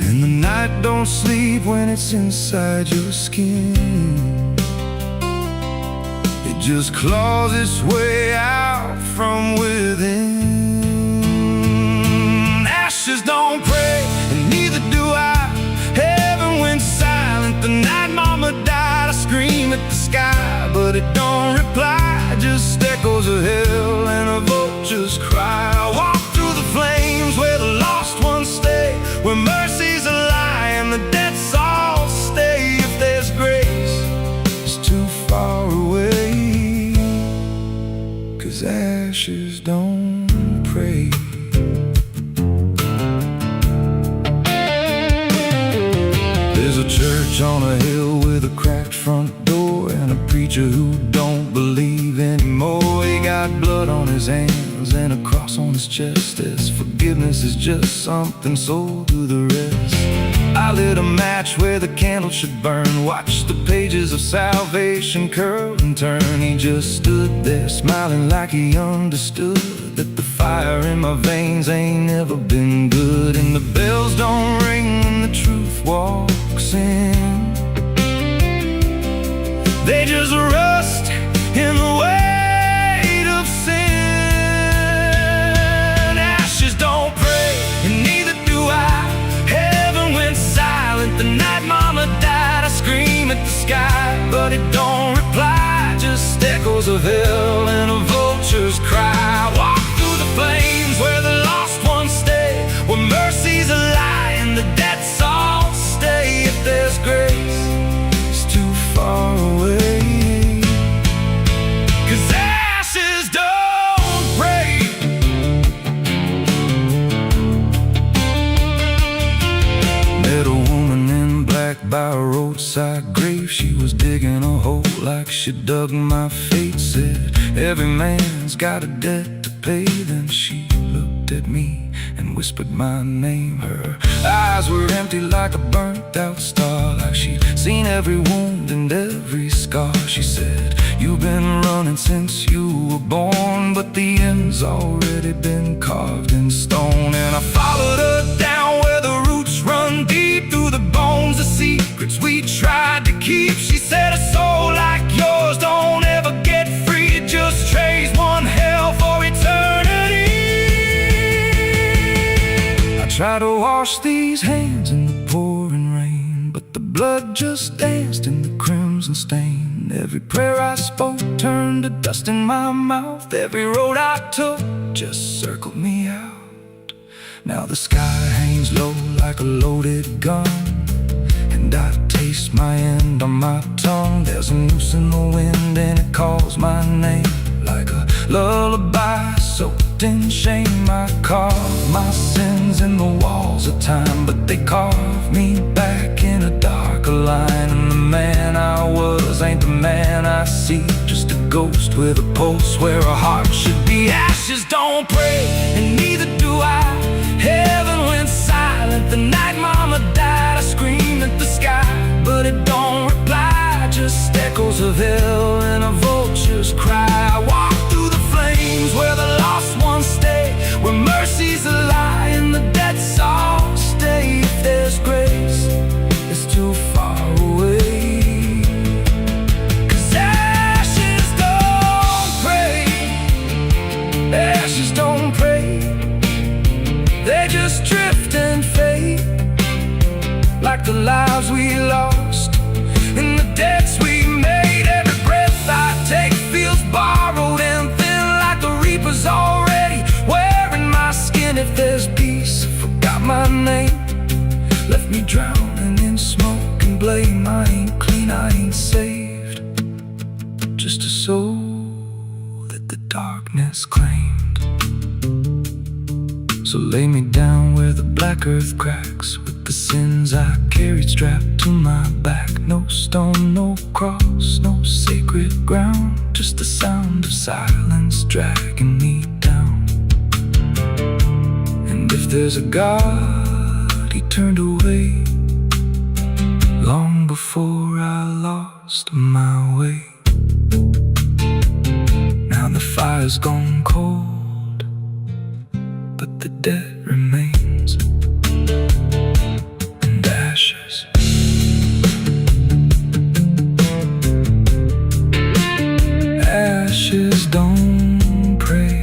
And the night don't sleep when it's inside your skin. It just claws its way out from within. Ashes don't pray, and neither do I. Heaven went silent the night mama died. I scream at the sky, but it don't reply. Just echoes of hell and a vulture's cry. I walk through the flames where the lost ones stay, where mercy's a lie and the dead souls stay. If there's grace, it's too far away, 'cause ashes don't pray. There's a church on a hill with a cracked front door, and a preacher who don't believe anymore. He got blood on his hands and a cross on his chest, as forgiveness is just something sold to the rest. I lit a match where the candle should burn, watched the pages of salvation curl and turn. He just stood there smiling like he understood that the fire in my veins ain't never been good. And the bells don't ring when the truth walks in, they just rust in the weight of sin. Ashes don't pray, and neither do I. Heaven went silent the night mama died. I scream at the sky, but it don't reply. Just echoes of hell and a vulture's cry. Walk through the flames where the lost ones stay, where mercy's a lie and the dead souls stay. If there's grace, it's too far away, 'cause ashes don't pray. Met a woman in black by a roadside grave. She was digging a hole like she dug my fate. Said every man's got a debt to pay. Then she looked at me and whispered my name. Her eyes were empty like a burnt out star, like she'd seen every wound and every scar. She said, you've been running since you were born, but the end's already been carved in stone. And I followed her down where the roots run deep, through the bones, the secrets we tried to keep. She said, a soul like yours don't ever get free. It just trades one hell for eternity. I try to wash these hands in the pouring rain, but the blood just danced in the crimson stain. Every prayer I spoke turned to dust in my mouth. Every road I took just circled me out. Now the sky hangs low like a loaded gun, and I taste my end on my tongue. There's a noose in the wind and it calls my name like a lullaby soaked in shame. I carve my sins in the walls of time, but they carve me back in a darker line. And the man I was ain't the man I see, just a ghost with a pulse where a heart should be. Ashes don't pray, and neither do I. Heaven went silent the night mama died. I scream at the sky, but it don't reply. Just echoes of hell and a vulture's cry. I walk through the flames where the lost ones stay, where mercy's a lie and the dead souls stay. If there's grace, it's too far away, 'cause ashes don't pray. Ashes don't pray, they just drift and fade, like the lives we lost and the debts we made. Every breath I take feels borrowed and thin, like the reaper's already wearing my skin. If there's peace, I forgot my name, left me drowning in smoke and blame. I ain't clean, I ain't saved, just a soul that the darkness claimed. So lay me down where the black earth cracks, with the sins I carried strapped to my back. No stone, no cross, no sacred ground, just the sound of silence dragging me down. And if there's a God, he turned away long before I lost my way. Now the fire's gone cold, but the debt remains, and ashes. Ashes don't pray.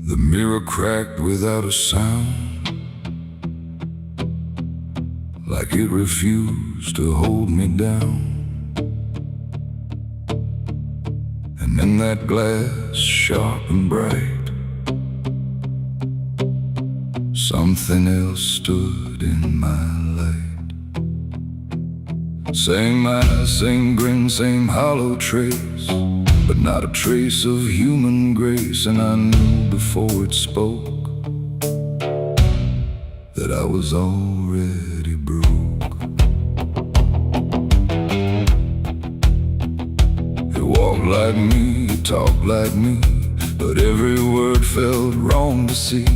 The mirror cracked without a sound, like it refused to hold me down. And in that glass, sharp and bright, something else stood in my light. Same eyes, same grin, same hollow trace, but not a trace of human grace. And I knew before it spoke that I was already broke. It walked like me, it talked like me, but every word felt wrong to see.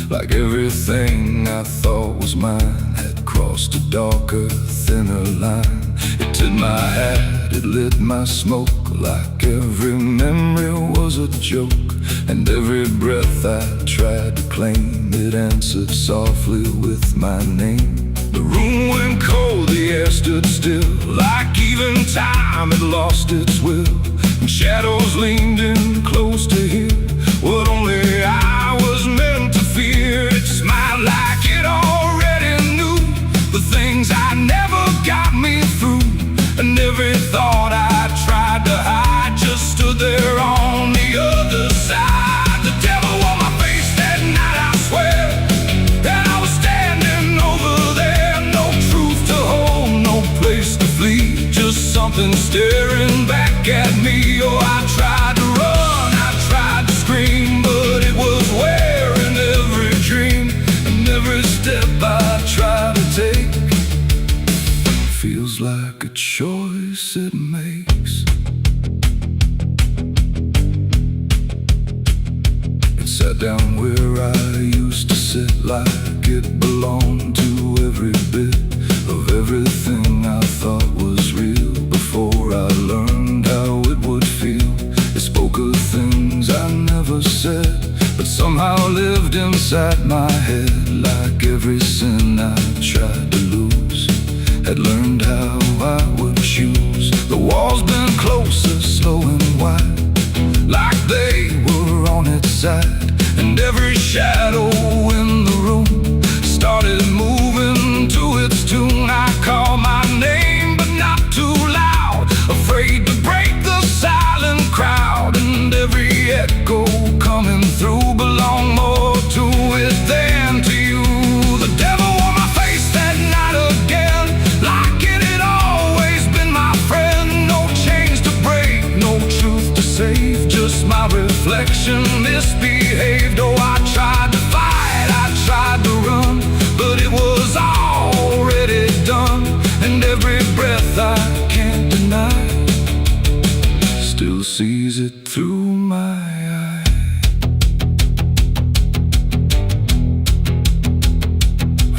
Like everything I thought was mine had crossed a darker, thinner line. It tipped my hat, it lit my smoke, like every memory was a joke. And every breath I tried to claim, it answered softly with my name. The room went cold, the air stood still, like even time had lost its will. And shadows leaned in close to hear what only I was meant to fear. It smiled like it already knew the things I never got me through. And every thought I tried to hide just stood there on the other side. The devil on my face that night, I swear, and I was standing over there. No truth to hold, no place to flee, just something staring back at me. Oh, I tried to run, I tried to scream, but it was wearing every dream. And every step I try to take feels like a choice it makes. It sat down where I used to sit, like it belonged to every bit of everything I thought was real. Before I learned how it would feel, it spoke of things I never said, but somehow lived inside my head. Like every sin I tried to lose, had learned how I would choose. The walls been closer, slow and wide, like they were on its side. And every shadow in the room started moving to its tune. I called my name, but not too loud, afraid to break the silent crowd. And every echo coming through belonged more to it than to you. The devil on my face that night again, like it had always been my friend. No chains to break, no truth to save, just my reflection misbehaved. Oh, I tried to fight, I tried to run, but it was already done. And every breath I can't deny still sees it through my eye.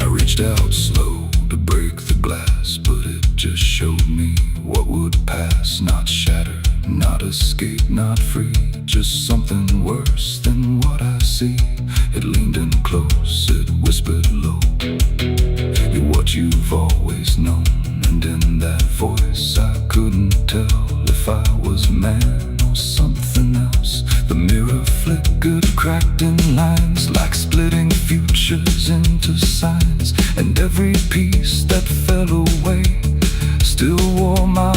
I reached out slow to break the glass, but it just showed me what would pass. Not shatter, not escape, not free, just something worse than what I see. It leaned in close, it whispered low, you're what you've always known. And in that voice I couldn't tell if I was man or something else. The mirror flickered, cracked in lines, like splitting futures into signs. And every piece that fell away still wore my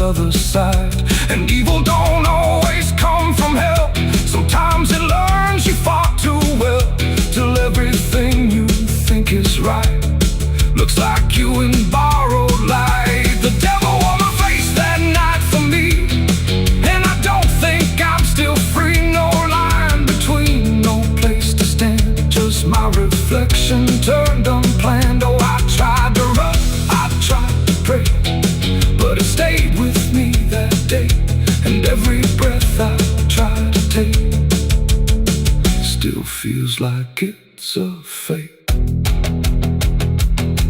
other side. And evil don't always come from hell. Sometimes it learns you far too well, till everything you think is right looks like you in borrowed light. The devil wore my face that night for me, and I don't think I'm still free. No line between, no place to stand, just my reflection turned unplanned. Oh, I tried to run, I tried to pray, but it stayed with me that day. And every breath I try to take still feels like it's a fake.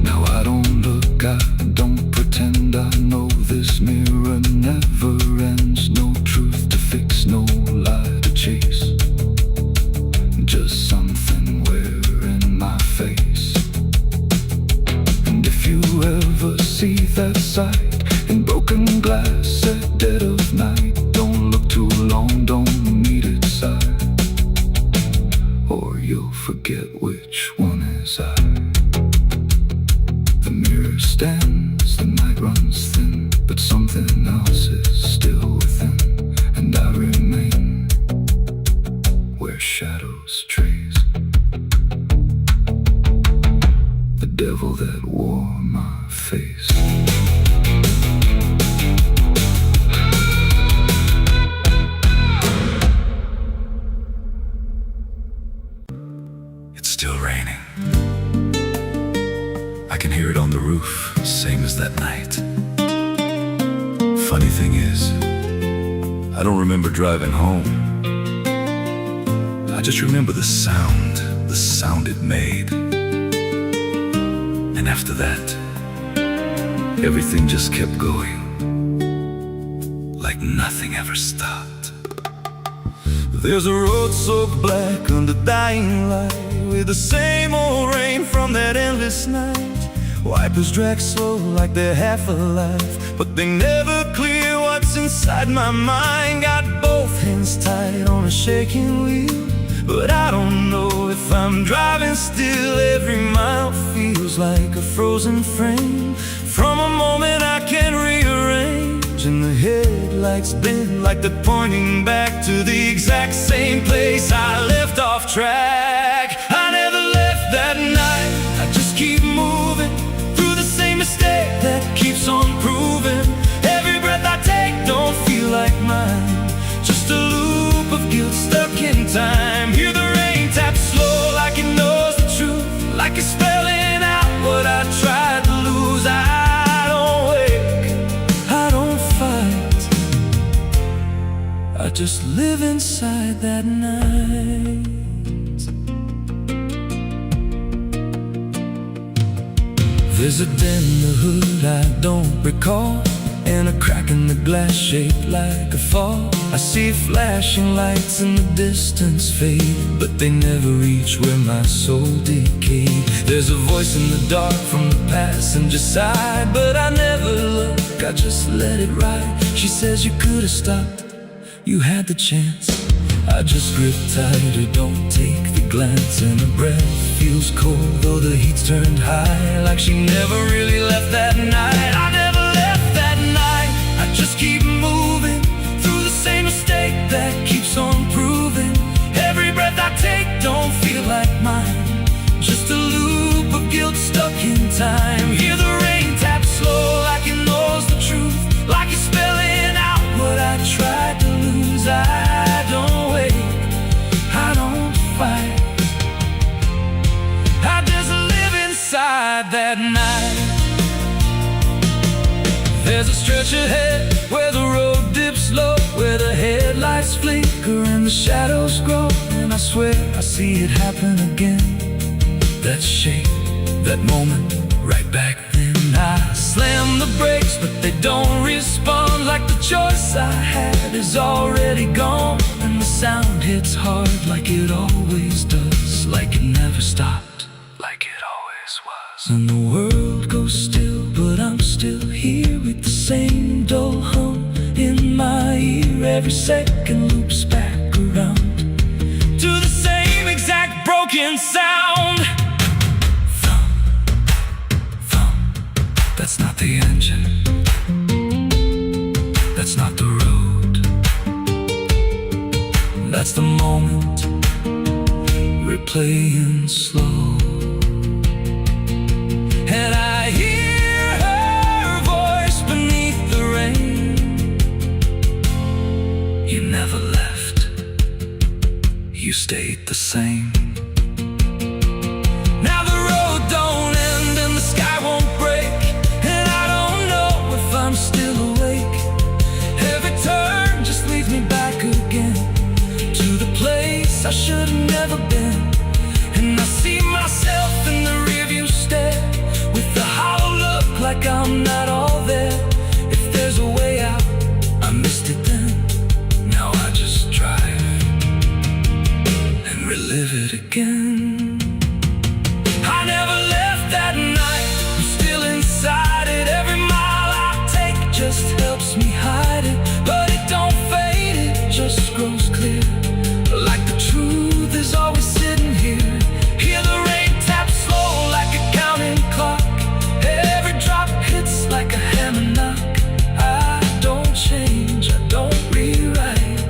Now I don't look, I don't pretend. I know this mirror never ends. No truth to fix, no lie to chase, just something wearing my face. And if you ever see that sight in broken glass at dead of night, don't look too long, don't meet its side, or you'll forget which one is I. The mirror stands, the night runs thin, but something else is still within, and I remain where shadows trace. The devil that wore my face. It's still raining. I can hear it on the roof, same as that night. Funny thing is, I don't remember driving home. I just remember the sound it made. And after that, everything just kept going, like nothing ever stopped. There's a road so black under dying light, with the same old rain from that endless night. Wipers drag slow like they're half alive, but they never clear what's inside my mind. Got both hands tied on a shaking wheel, but I don't know if I'm driving still. Every mile feels like a frozen frame from a moment I can't rearrange. And the headlights bend like they're pointing back to the exact same place I left off track. I never left that night, I just keep moving through the same mistake that keeps on proving. Every breath I take don't feel like mine, just a loop of guilt stuck in time. Hear the rain tap slow like it knows the truth, like it's spelling out what I tried to lose. I don't wake, I don't fight, I just live inside that night. There's a dent in the hood I don't recall, and a crack in the glass shaped like a fall. I see flashing lights in the distance fade, but they never reach where my soul decayed. There's a voice in the dark from the passenger side, but I never look, I just let it ride. She says you could have stopped, you had the chance. I just grip tighter, don't take the glance, and her breath feels cold though the heat's turned high, like she never really left that night. I never left that night, I just keep moving through the same mistake that keeps on proving. Every breath I take don't feel like mine, just a loop of guilt stuck in time. Hear the rain tap slow like it knows the truth, like it's spelling out what I tried to lose. I don't wait, I don't fight, I just live inside that night. There's a stretch ahead where the road dips low, where the headlights flicker and the shadows grow, and I swear I see it happen again. That shape, that moment, right back then. I slam the brakes, but they don't respond, like the choice I had is already gone. And the sound hits hard like it always does, like it never stopped, like it always was. And the world goes still, but I'm still here with the same dull hum in my ear. Every second loops back around to the same exact broken sound. That's not the engine, That's not the road. That's the moment we're playing slow. And I hear her voice beneath the rain. You never left, you stayed the same. Now the road don't end and the sky won't break, and I don't know if I'm still awake. Every turn just leads me back again to the place I should have never been. And I see myself in the rearview stare, with the hollow look like I'm not all there. If there's a way out, I missed it then. Now I just drive and relive it again. I never left that night, I'm still inside it. Every mile I take just helps me hide it, but it don't fade, it just grows clear. Like the truth is always sitting here. Hear the rain tap slow like a counting clock. Every drop hits like a hammer knock. I don't change, I don't rewrite.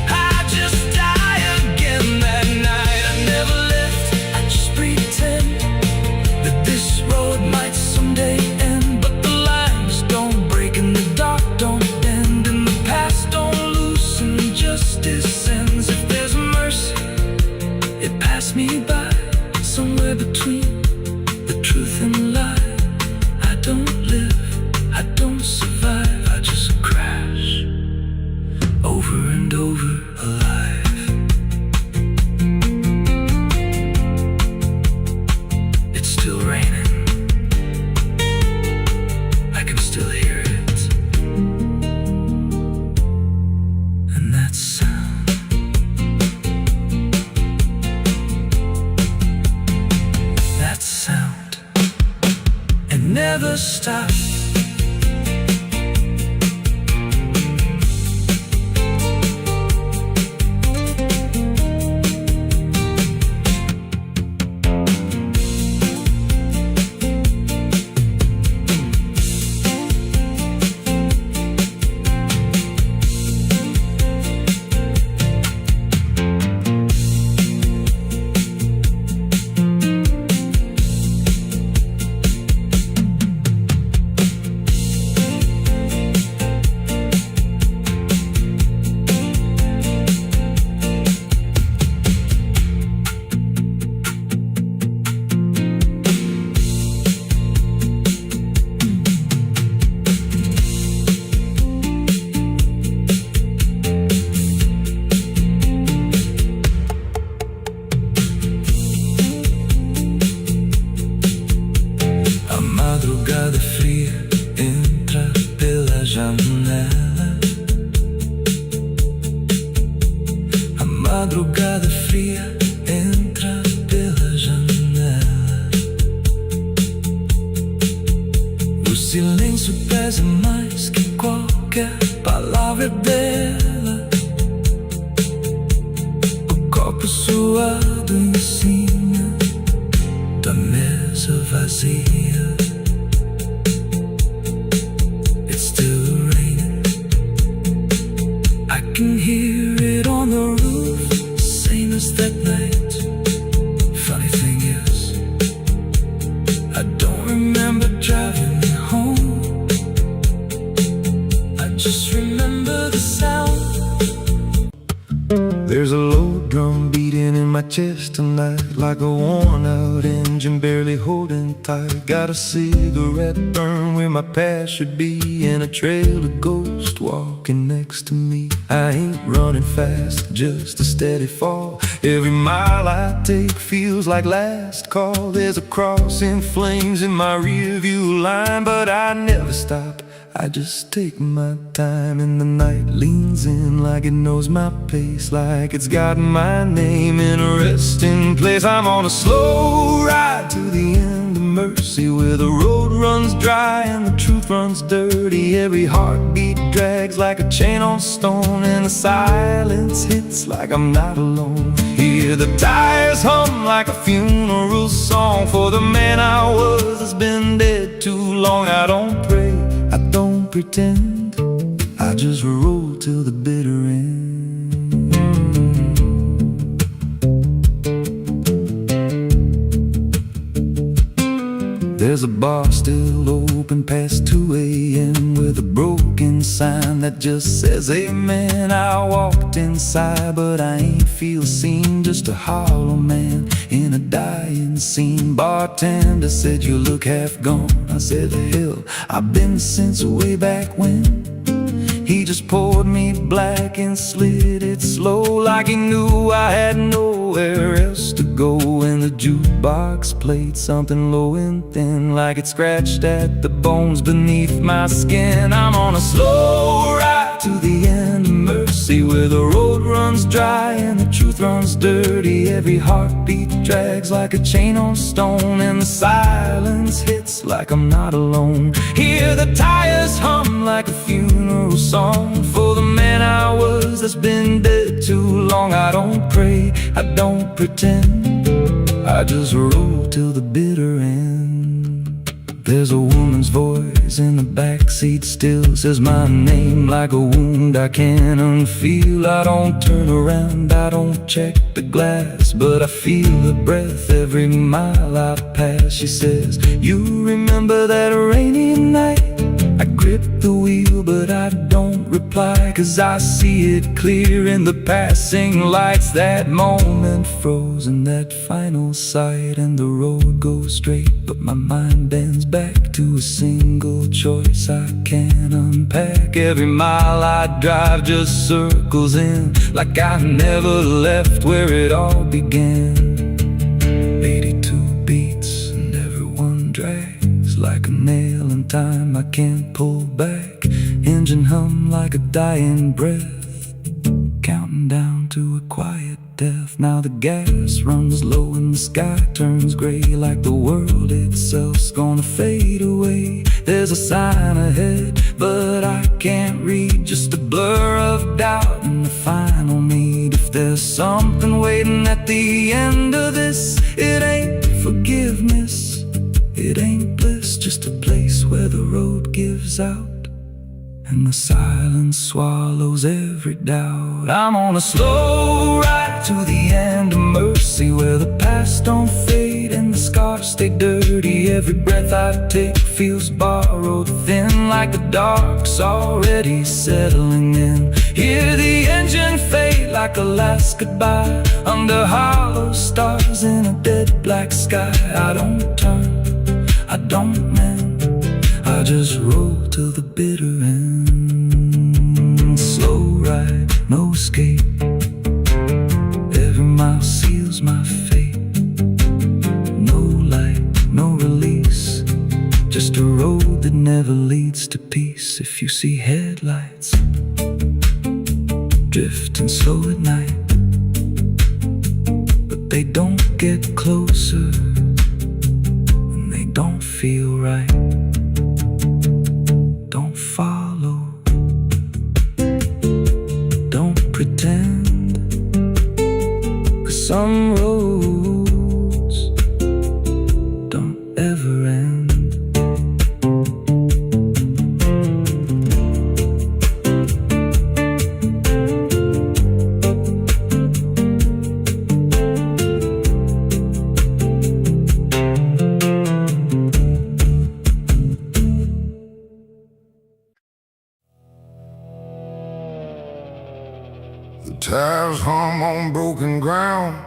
I just die again that night. I never left, I just pretend that this road might someday end. But the lines don't break and the dark don't bend, and the past don't loosen, justice ends. If there's mercy, it passed me by, somewhere between the truth and lie. I don't live, I don't survive, I just crash over and over alive. It's still raining, I can still hear it. And that sound, that sound, it never stops. A madrugada fria entra pela janela. A madrugada fria entra pela janela. O silêncio pesa mais que qualquer palavra dela. O copo suado em cima da mesa vazia. It's still raining, I can hear it on the roof, same as that night. Funny thing is, I don't remember driving home, I just remember the sound. There's a low drum beating in my chest tonight, like a worn out engine barely holding tight. Got a cigarette burn where my past should be, and a trail of ghosts walking next to me. I ain't running fast, just a steady fall. Every mile I take feels like last call. There's a cross in flames in my rear view line, but I never stop, I just take my time. And the night leans in like it knows my pace, like it's got my name in a resting place. I'm on a slow ride to the end of mercy, where the road runs dry and the truth runs dirty. Every heartbeat drags like a chain on stone, and the silence hits like I'm not alone. Hear the tires hum like a funeral song for the man I was that's been dead too long. I don't pray, I don't pretend, I just roll till the bitter end. There's a bar still open past 2 a.m. with a broken sign that just says amen. I walked inside but I ain't feel seen, just a hollow man in a dying scene. Bartender said you look half gone. I said hell, I've been since way back when. He just poured me black and slid it slow, like he knew I had nowhere else to go. And the jukebox played something low and thin, like it scratched at the bones beneath my skin. I'm on a slow ride to the end of mercy, where the road runs dry and the truth runs dirty. Every heartbeat drags like a chain on stone, and the silence hits like I'm not alone. Hear the tires hum like a funeral song for the man I was that's been dead too long. I don't pray, I don't pretend, I just roll till the bitter end. There's a woman's voice in the backseat still, says my name like a wound I can't unfeel. I don't turn around, I don't check the glass, but I feel the breath every mile I pass. She says, you remember that rainy night? I grip the wheel but I don't reply, 'cause I see it clear in the passing lights. That moment frozen, that final sight, and the road goes straight, but my mind bends back to a single choice I can't unpack. Every mile I drive just circles in, like I never left where it all began. 82 beats and everyone drags like a nail in time I can't pull back. Engine hum like a dying breath, counting down to a quiet death. Now the gas runs low and the sky turns gray, like the world itself's gonna fade away. There's a sign ahead but I can't read, just a blur of doubt and the final need. If there's something waiting at the end of this, it ain't forgiveness, it ain't bliss, just a place where the road gives out and the silence swallows every doubt. I'm on a slow ride to the end of mercy, where the past don't fade and the scars stay dirty. Every breath I take feels borrowed, thin like the dark's already settling in. Hear the engine fade like a last goodbye, under hollow stars in a dead black sky. I don't turn, I don't mend, I just roll till the bitter end. Slow ride, no escape, every mile seals my fate. No light, no release, just a road that never leads to peace. If you see headlights drifting slow at night, but they don't get closer and they don't feel right, don't follow, don't pretend, 'cause some roads don't ever end. The tires hum on broken ground,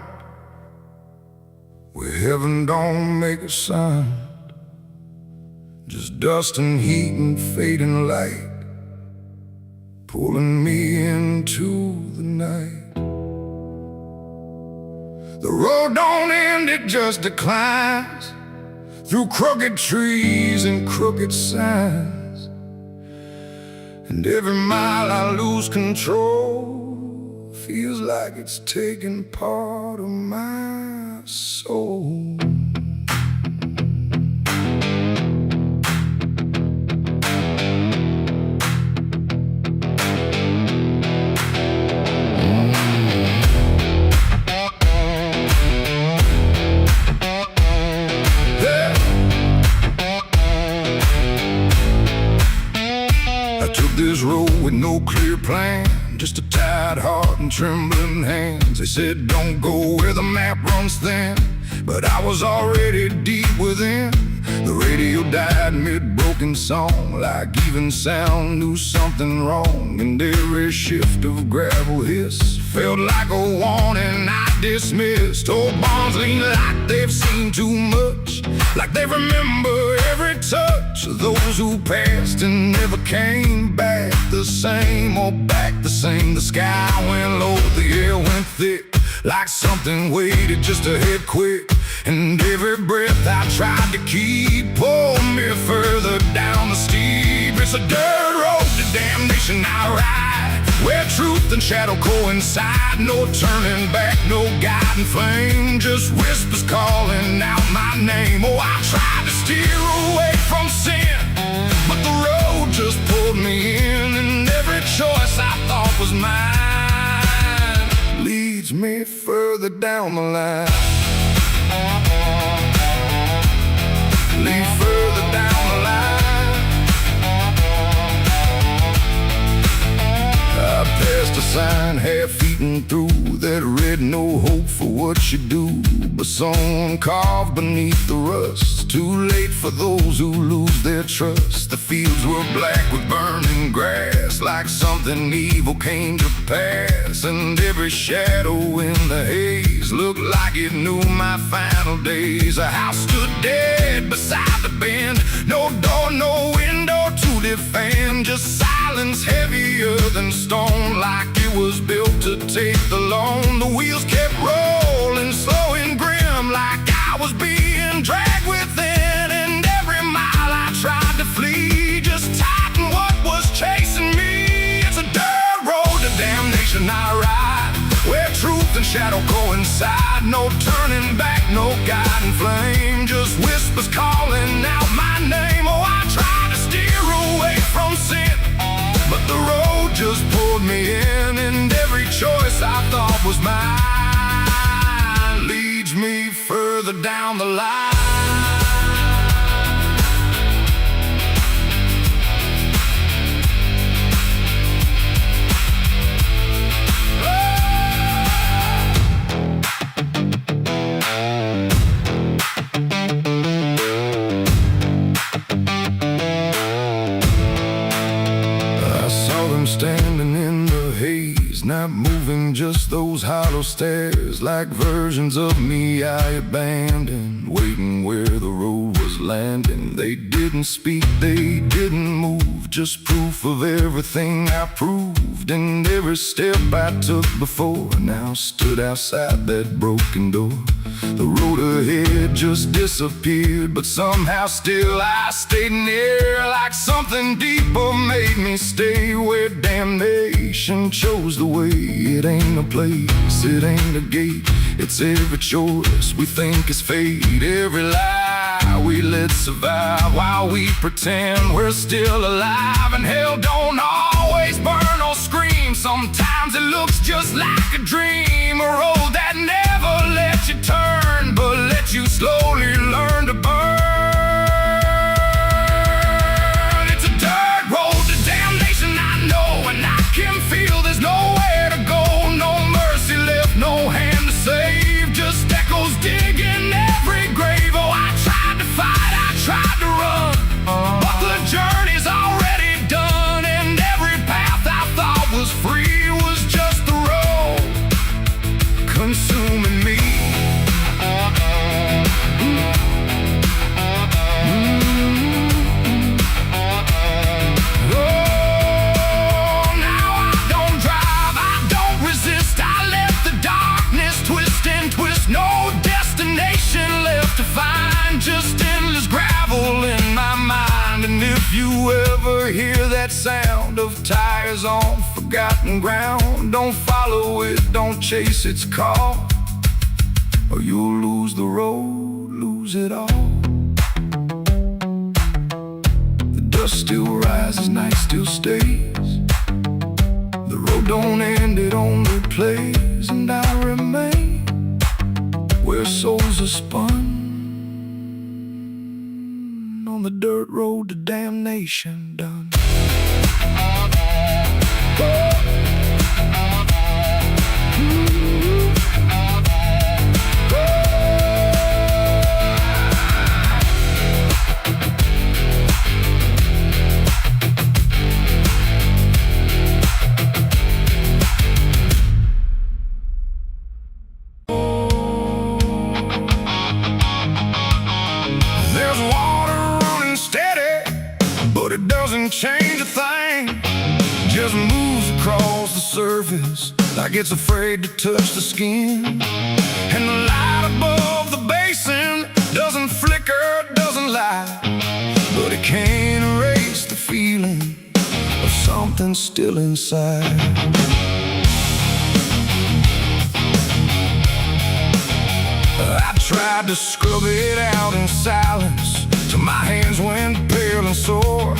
where heaven don't make a sound, just dust and heat and fading light, pulling me into the night. The road don't end, it just declines, through crooked trees and crooked signs. And every mile I lose control, feels like it's taking part of my soul. this road with no clear plan, just a tired heart and trembling hands. They said don't go where the map runs thin, but I was already deep within. The radio died mid-broken song, like even sound knew something wrong. And every shift of gravel hiss felt like a warning I dismissed. Old bonds lean like they've seen too much, like they remember every touch of those who passed and never came back the same, or back the same. The sky went low, the air went thick, like something waited just to hit quick. And every breath I tried to keep pulled me further down the steep. It's a dirt road to damnation I ride, where truth and shadow coincide. No turning back, no guiding flame, just whispers calling out my name. Oh, I tried to steer away from sin, but the road just pulled me in. And every choice I thought was mine leads me further down the line. Lead further down the line. I passed a sign half-eaten through that read no hope for what you do, but someone carved beneath the rust. Too late for those who lose their trust. The fields were black with burning grass, like something evil came to pass. And every shadow in the haze looked like it knew my final days. A house stood dead beside the bend, no door, no window to defend, just silence heavier than stone, like it was built to take the loan. The wheels kept rolling slow and grim, like I was being dragged within. And every mile I tried to flee just tightened what was chasing me. It's a dirt road to damnation I ride, where truth and shadow coincide. No turning back, no guiding flame, just whispers calling out my name. Oh, I tried to steer away from sin, but the road just pulled me in. And every choice I thought was mine leads me further down the line. Standing in the haze, not moving, just those hollow stares, like versions of me I abandoned, waiting where the road was landing. They didn't speak, they didn't move, just proof of everything I proved. And every step I took before now stood outside that broken door. The road ahead just disappeared, but somehow still I stayed near, like something deeper made me stay, where damnation chose the way. It ain't a place, it ain't a gate, it's every choice we think is fate. Every lie we let survive while we pretend we're still alive. And hell don't always burn or scream, sometimes it looks just like a dream. A road that never lets you turn, but lets you slowly learn to burn. It's a dirt road to damnation, I know, and I can feel there's nowhere to go. No mercy left, no hand to save, just echoes digging every grave. Oh, I tried to fight, I tried to run, but the journey's already done. And every path I thought was free was just the road consuming me. Just endless gravel in my mind. And if you ever hear that sound of tires on forgotten ground, don't follow it, don't chase its call, or you'll lose the road, lose it all. The dust still rises, night still stays, the road don't end, it only plays. And I remain where souls are spun, on the dirt road to damnation done. doesn't change a thing, just moves across the surface like it's afraid to touch the skin. And the light above the basin doesn't flicker, doesn't lie, but it can't erase the feeling of something still inside. I tried to scrub it out in silence till my hands went pale and sore,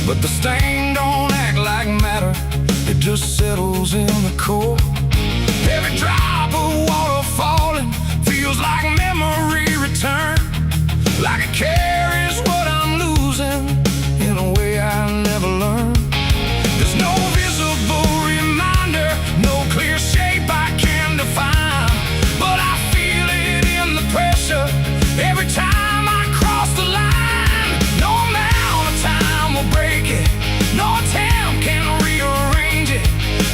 but the stain don't act like matter, it just settles in the core. Every drop of water falling feels like memory return, like it carries what I'm losing in a way I never learned. There's no visible reminder, no clear shape I can define, but I feel it in the pressure every time I cross the line. No amount of time will break it, no attempt can rearrange it,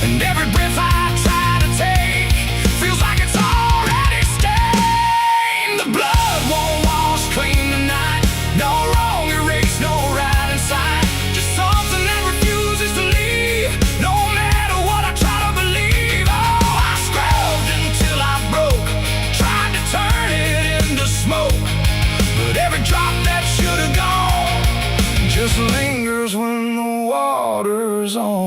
and every breath I try to take feels like it's already stained. The blood won't wash clean tonight, no wrong erased, no right inside, just something that refuses to leave, no matter what I try to believe. Oh, I scrubbed until I broke, tried to turn it into smoke, but every drop that should have gone just lingers when the water's on.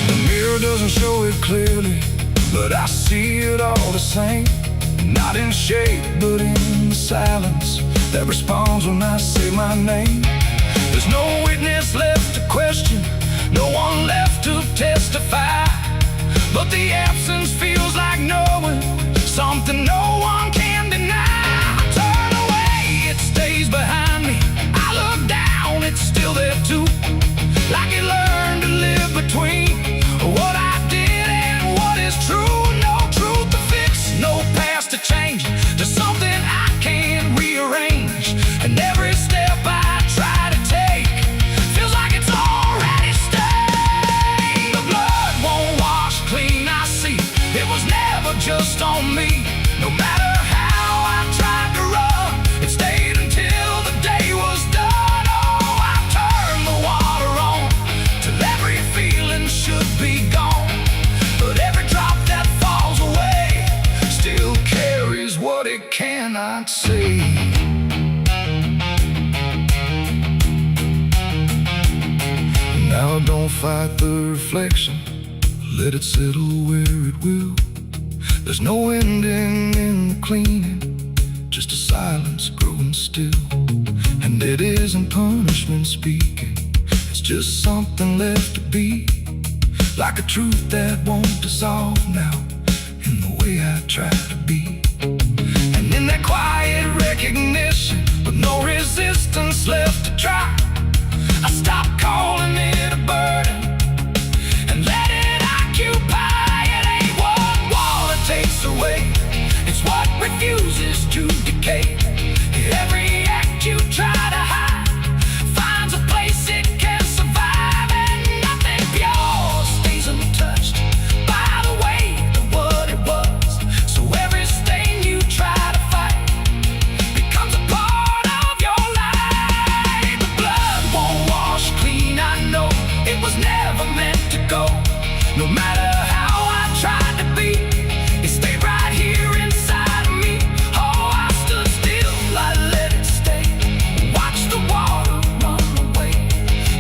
The mirror doesn't show it clearly, but I see it all the same. Not in shape, but in the silence that responds when I say my name. There's no witness left to question, no one left to testify, but the absence feels like knowing something no one can deny. I turn away, it stays behind me. I look down, it's still there too, like it learned to live between what I did and what is true. No truth to fix, no past to change, there's something I can't rearrange, and every step I try to take feels like it's already stained. The blood won't wash clean, I see it was never just on me. No matter how I tried to run, it stayed until the day was done. Oh, I turned the water on till every feeling should be gone, but every drop that falls away still carries what it cannot see. Now don't fight the reflection, let it settle where it will. There's no ending in the cleaning, just a silence growing still. And it isn't punishment speaking, it's just something left to be, like a truth that won't dissolve now in the way I try to be. And in that quiet recognition, with no resistance left to try, I stop calling it a burden and let it occupy. It ain't what water takes away, it's what refuses to decay. Every act you try to hide finds a place it can survive, and nothing pure stays untouched by the weight of what it was. So every stain you try to fight becomes a part of your life. The blood won't wash clean, I know it was never meant to go. No matter how I tried to be, it stayed right here inside of me. Oh, I stood still, I let it stay, watched the water run away,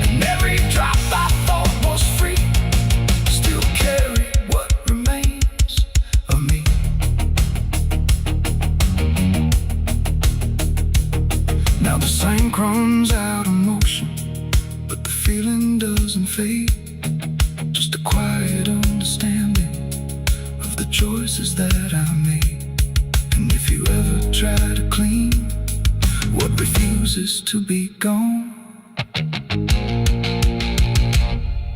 and every drop I thought was free still carried what remains of me. Now the sink runs out of motion, but the feeling doesn't fade, just a quiet understanding of the choices that I made. And if you ever try to clean what refuses to be gone,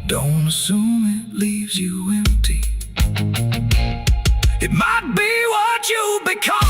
don't assume it leaves you empty. It might be what you become.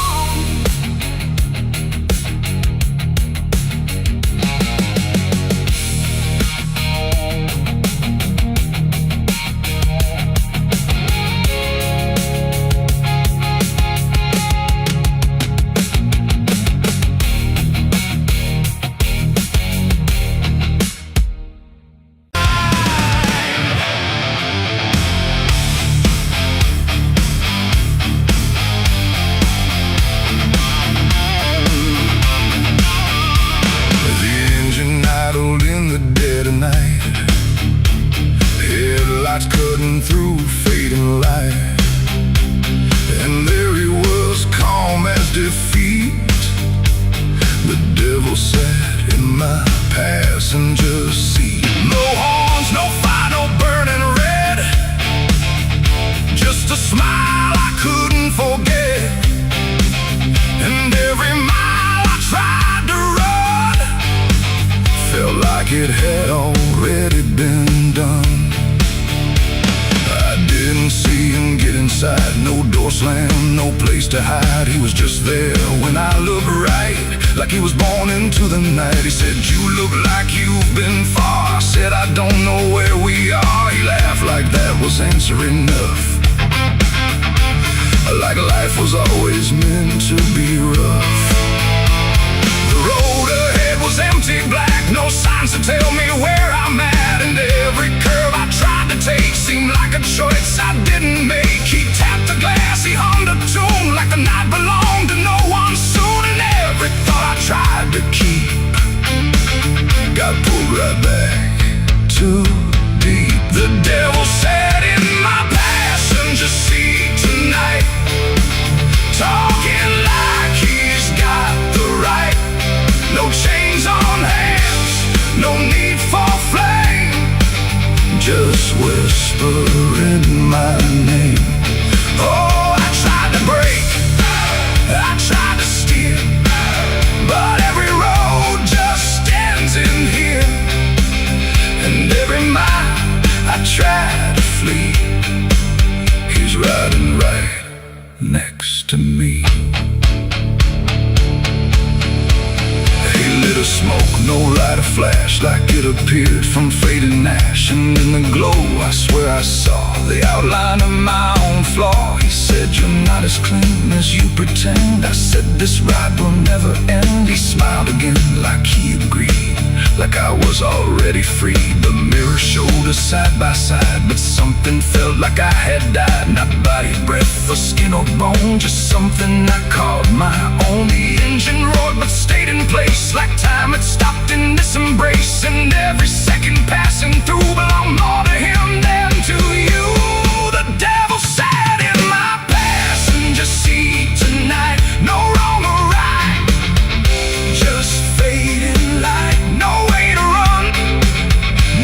feet. The devil sat in my passenger seat. No horns, no fire, no burning red, just a smile I couldn't forget. And every mile I tried to run felt like it had already been done. I didn't see him get inside, no door slam, no place to hide. He was just there when I looked right, like he was born into the night. He said, "You look like you've been far." I said, "I don't know where we are." He laughed like that was answer enough, like life was always meant to be rough. The road ahead was empty, black, no signs to tell me where I'm at. And every curve I tried to take seemed like a choice I didn't make. He tapped the glass, he hummed a tune like the night belonged to no one soon. And every thought I tried to keep got pulled right back too deep. The devil sat in my passenger seat tonight, talking like he's got the right. No chains on hands, no need for flame, just whispering my name. Oh, I tried to break, I tried to steer, but every road just ends in here. And every mile I tried to flee, he's riding right next to me. He lit a smoke, no lighter flash, like it appeared from fading ash. And in the glow I swear I saw the outline of my own flaw. He said, "You're not as clean as you pretend." I said, "This ride will never end." He smiled again like he agreed, like I was already free. The mirror showed us side by side, but something felt like I had died. Not body, breath, or skin or bone, just something I called my own. The engine roared but stayed in place, like time had stopped in this embrace. And every second passing through belonged more to him than to you. The devil sat in my passenger seat tonight, no wrong or right, just fading light. No way to run,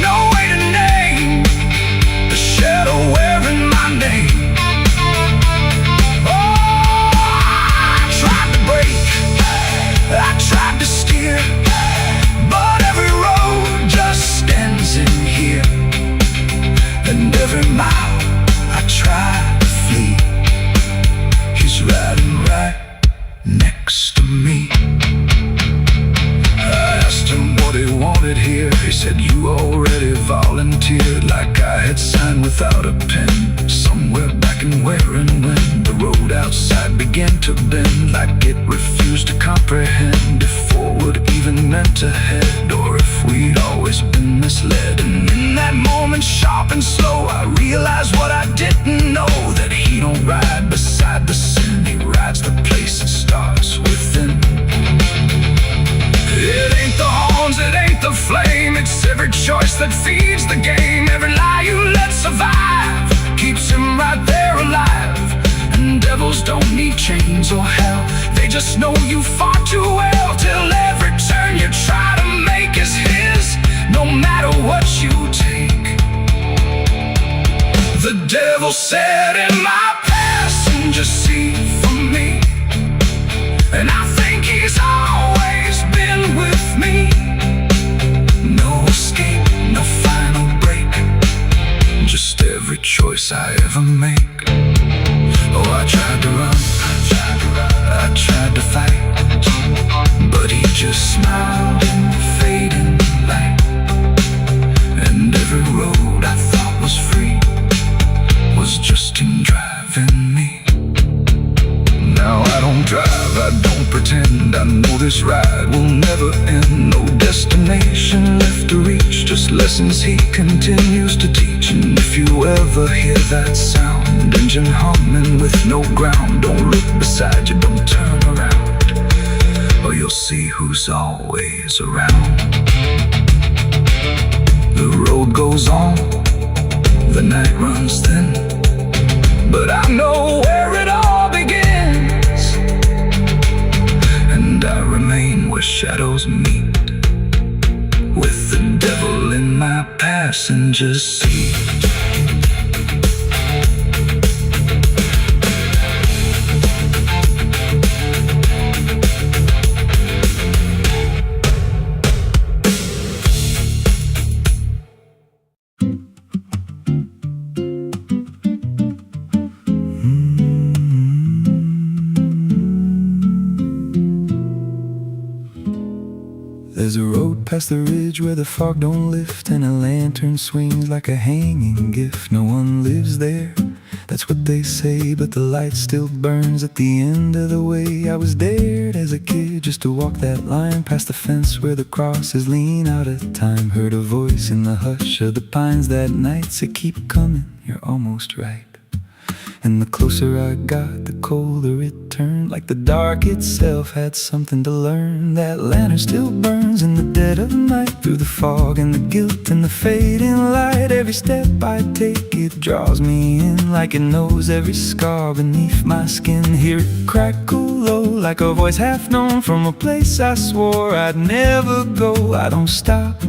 no way to name the shadow wearing my name. Oh, I tried to break, I tried to steer, but every road just ends in here. And every mile I tried to flee, he's riding right next to me. I asked him what he wanted here. He said, "You already volunteered," like I had signed without a pen. Somewhere back in where and when the road outside began to bend, like it refused to comprehend if forward even meant ahead, or if we'd always been misled. And in that moment, sharp and slow, I realized what I didn't know, that he don't ride beside the sin, he rides the place that starts within. It ain't the horns, it ain't the flame, it's every choice that feeds the game. Every lie you let survive keeps him right there alive. And devils don't need chains or hell, they just know you far too well. Till every turn you try to make is his, no matter what you take. The devil sat in my passenger seat for me, and I think he's always been with me. No escape, no final break, just every choice I ever make. Oh, I tried to run, I tried to fight, but he just smiled in the fading light. And every road I thought was free was just him driving me. Now I don't drive, I don't pretend, I know this ride will never end. No destination left to reach, just lessons he continues to teach. And if you ever hear that sound, engine humming with no ground, don't look beside you, don't turn around, or you'll see who's always around. The road goes on, the night runs thin, but I know where it all begins. cars meet, with the devil in my passenger seat. There's a road past the ridge where the fog don't lift, and a lantern swings like a hanging gift. No one lives there, that's what they say, but the light still burns at the end of the way. I was dared as a kid just to walk that line past the fence where the crosses lean out of time. Heard a voice in the hush of the pines that night say, keep coming, you're almost right. And the closer I got, the colder it turned, like the dark itself had something to learn. That lantern still burns in the dead of night, through the fog and the guilt and the fading light. Every step I take, it draws me in, like it knows every scar beneath my skin. Hear it crackle low, like a voice half known, from a place I swore I'd never go. I don't stop,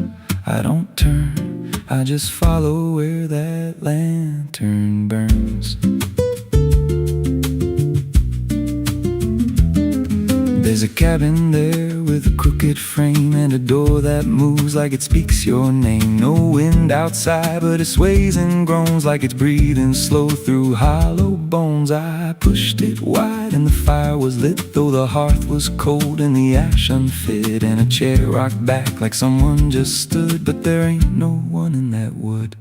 I don't turn, I just follow where that lantern burns. There's a cabin there with a crooked frame, and a door that moves like it speaks your name. No wind outside, but it sways and groans like it's breathing slow through hollow bones. I pushed it wide and the fire was lit, though the hearth was cold and the ash unfit, and a chair rocked back like someone just stood. But there ain't no one in that wood.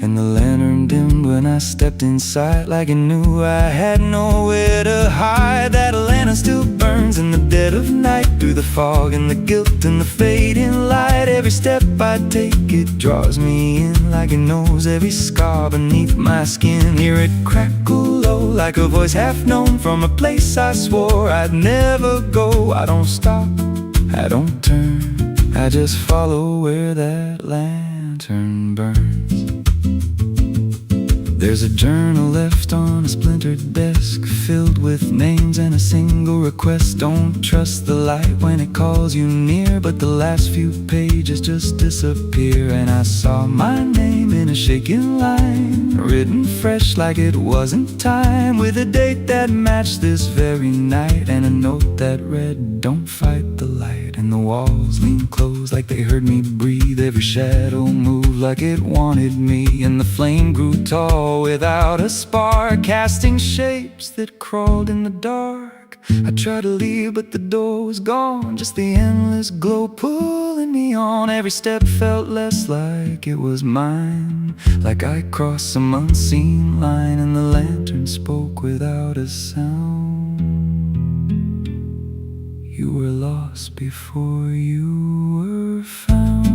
And the lantern dimmed when I stepped inside, like it knew I had nowhere to hide. That lantern still burns in the dead of night, through the fog and the guilt and the fading light. Every step I take, it draws me in, like it knows every scar beneath my skin. Hear it crackle low, like a voice half known, from a place I swore I'd never go. I don't stop, I don't turn, I just follow where that lantern burns. There's a journal left on a splintered desk, filled with names and a single request. Don't trust the light when it calls you near, but the last few pages just disappear. And I saw my name in a shaking line, written fresh like it wasn't time, with a date that matched this very night, and a note that read, don't fight the light. And the walls leaned close like they heard me breathe, every shadow moved like it wanted me, and the flame grew tall without a spark, casting shapes that crawled in the dark. I tried to leave, but the door was gone, just the endless glow pulling me on. Every step felt less like it was mine, like I crossed some unseen line, and the lantern spoke without a sound. You were lost before you were found.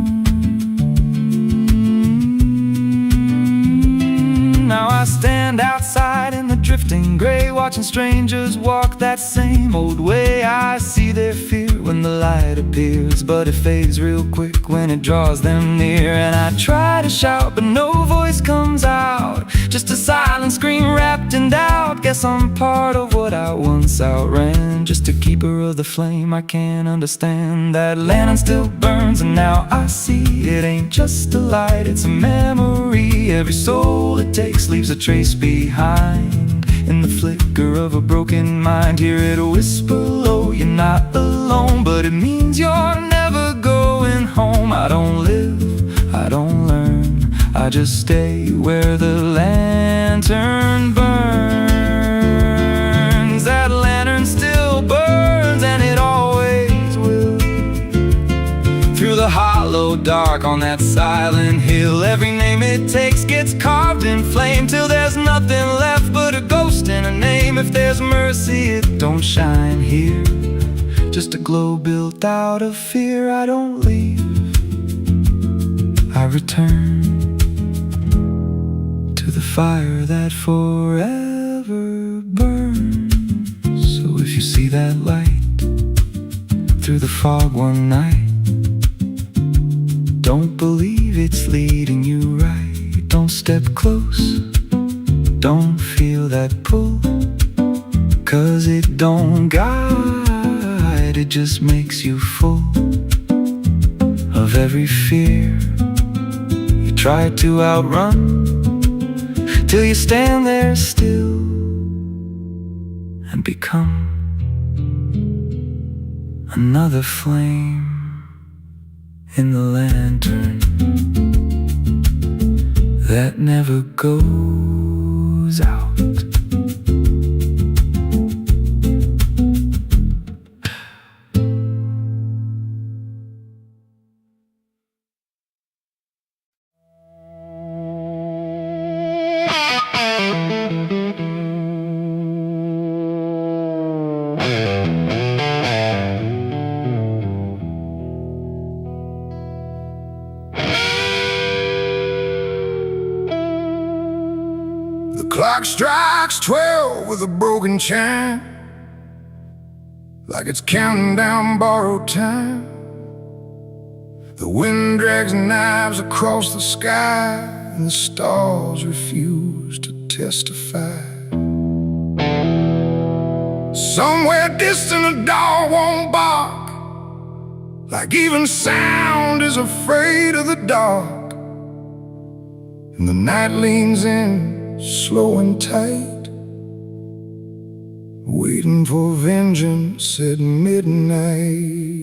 Now I stand outside in the drifting gray, watching strangers walk that same old way. I see their fear when the light appears, but it fades real quick when it draws them near. And I try to shout, but no voice comes out, just a silent scream wrapped in doubt. Guess I'm part of what I once outran, just a keeper of the flame I can't understand. That lantern still burns, and now I see it ain't just a light, it's a memory. Every soul it takes leaves a trace behind, in the flicker of a broken mind. Hear it whisper low, you're not alone, but it means you're never going home. I don't live, I don't learn, I just stay where the lantern burns. That lantern still burns, and it always will, through the hollow dark on that silent hill. Every name it takes gets carved in flame, till there's nothing left but a ghost and a name. If there's mercy, it don't shine here, just a glow built out of fear. I don't leave, I return to the fire that forever burns. So if you see that light through the fog one night, don't believe it's leading you right. Don't step close, don't feel that pull, 'cause it don't guide, it just makes you full of every fear you try to outrun, till you stand there still and become another flame in the lantern that never goes out. The clock strikes 12 with a broken chime, like it's counting down borrowed time. The wind drags knives across the sky, and the stars refuse to testify. Somewhere distant a dog won't bark, like even sound is afraid of the dark. And the night leans in, slow and tight, waiting for vengeance at midnight.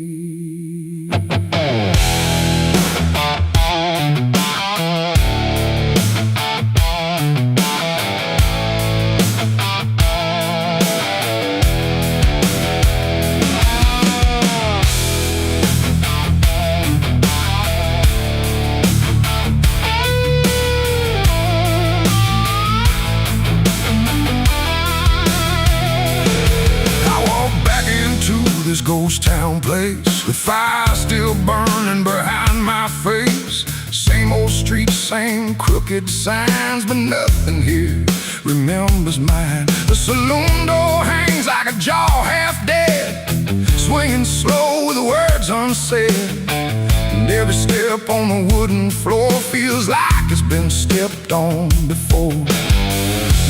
This ghost town place, with fire still burning behind my face. Same old streets, same crooked signs, but nothing here remembers mine. The saloon door hangs like a jaw half dead, swinging slow with words unsaid. And every step on the wooden floor feels like it's been stepped on before.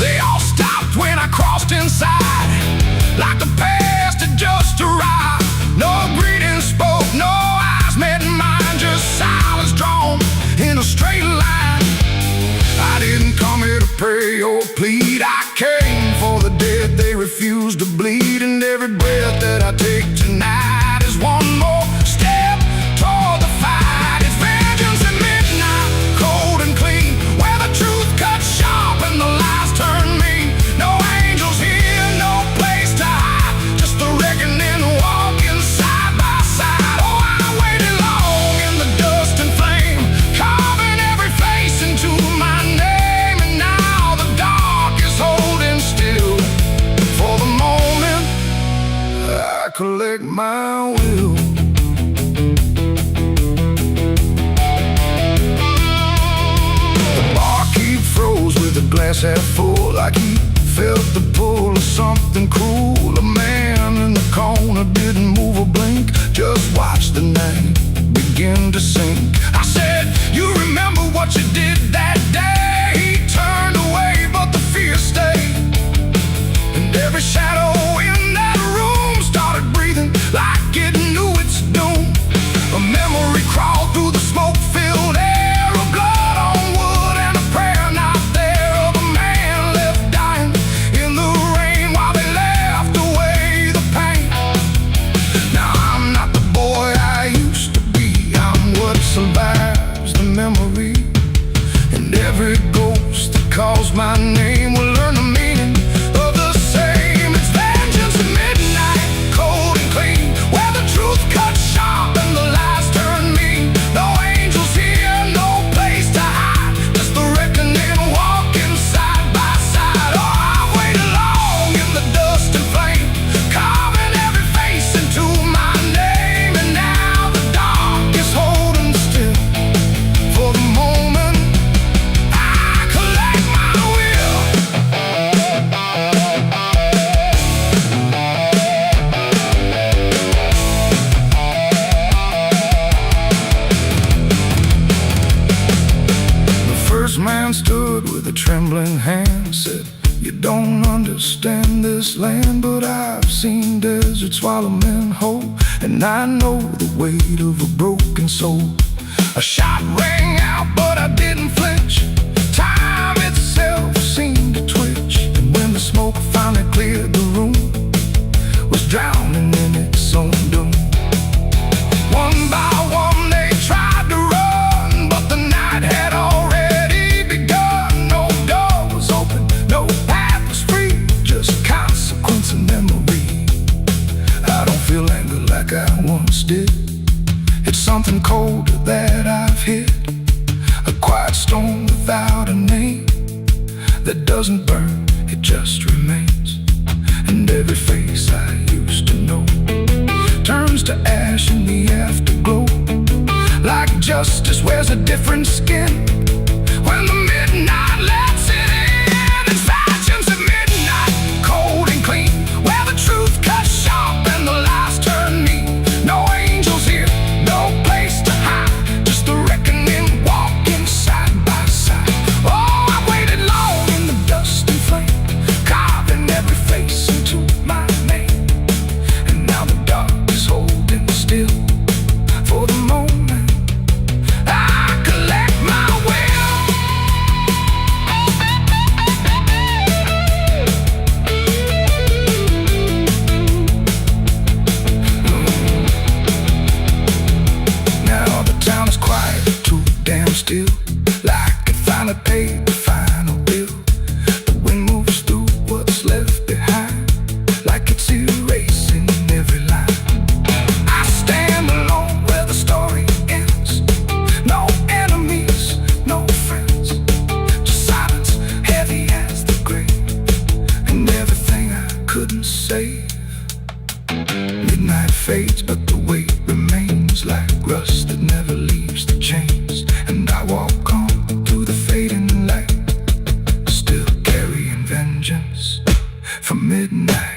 They all stopped when I crossed inside, like the past had just arrived. No greeting spoke, no eyes met mine, just silence drawn in a straight line. I didn't come here to pray or plead, I came for the dead they refuse to bleed. And every breath that I take tonight is one more step toward the fight. It's vengeance at midnight, cold and clean, where the truth cuts sharp and the lies turn mean. No angels here, no place to hide, just the reckoning walking side by side. Oh, I waited long in the dust and flame, carving every face into my name. And now the dark is holding still. For the moment, I collect my will. The barkeep froze with a glass half full, like he felt the pull of something cruel. A man in the corner didn't move a blink, just watched the night begin to sink. I said, you remember what you did that day? He turned away, but the fear stayed. And every shadow in that room started breathing like it knew its doom. A memory crawled through the smoke-filled air, of blood on wood and a prayer not there, of a man left dying in the rain while they left away the pain. Now I'm not the boy I used to be, I'm what survives the memory. And every ghost that calls my name will learn the meaning of the same. It's vengeance at midnight, cold and clean, where the truth cuts sharp and the lies turn mean. No angels here, no place to hide, just the reckoning walking side by side. Oh, I waited long in the dust and flame, carving every face into my name. And now the dark is holding still. For the moment, I collect my will. The first man stood with a trembling hand, said, You don't understand this land, but I've seen deserts swallow men whole, and I know the weight of a broken soul. A shot rang out, but I didn't flinch. Time itself seemed to twitch, and when the smoke finally cleared the room, was drowning in its own doom. One by one they tried to run, but the night had already begun. No door was open, no path was free, just consequence and memory. I don't feel anger like I once did. It's something colder that I've hit, a quiet storm without a name, that doesn't burn, it just remains. And every face I used to know turns to ash in the afterglow. Like justice wears a different skin when the midnight lets it in. And fashions at midnight, cold and clean, where the truth cuts sharp and the lies turn mean. No angels here, no place to hide, just the reckoning walking side by side. Oh, I waited long in the dust and flame, carving every face into my name. And now the dark is holding still for the moment I collect my will. Now the town is quiet, too damn still, like it finally paid the final bill. The wind moves through what's left behind, like it's erasing every line. I stand alone where the story ends. No enemies, no friends, just silence heavy as the grave, and everything I couldn't save. Midnight fades, but the weight remains like rust that never leaves the chains. And I walk on through the fading light, still carrying vengeance from midnight.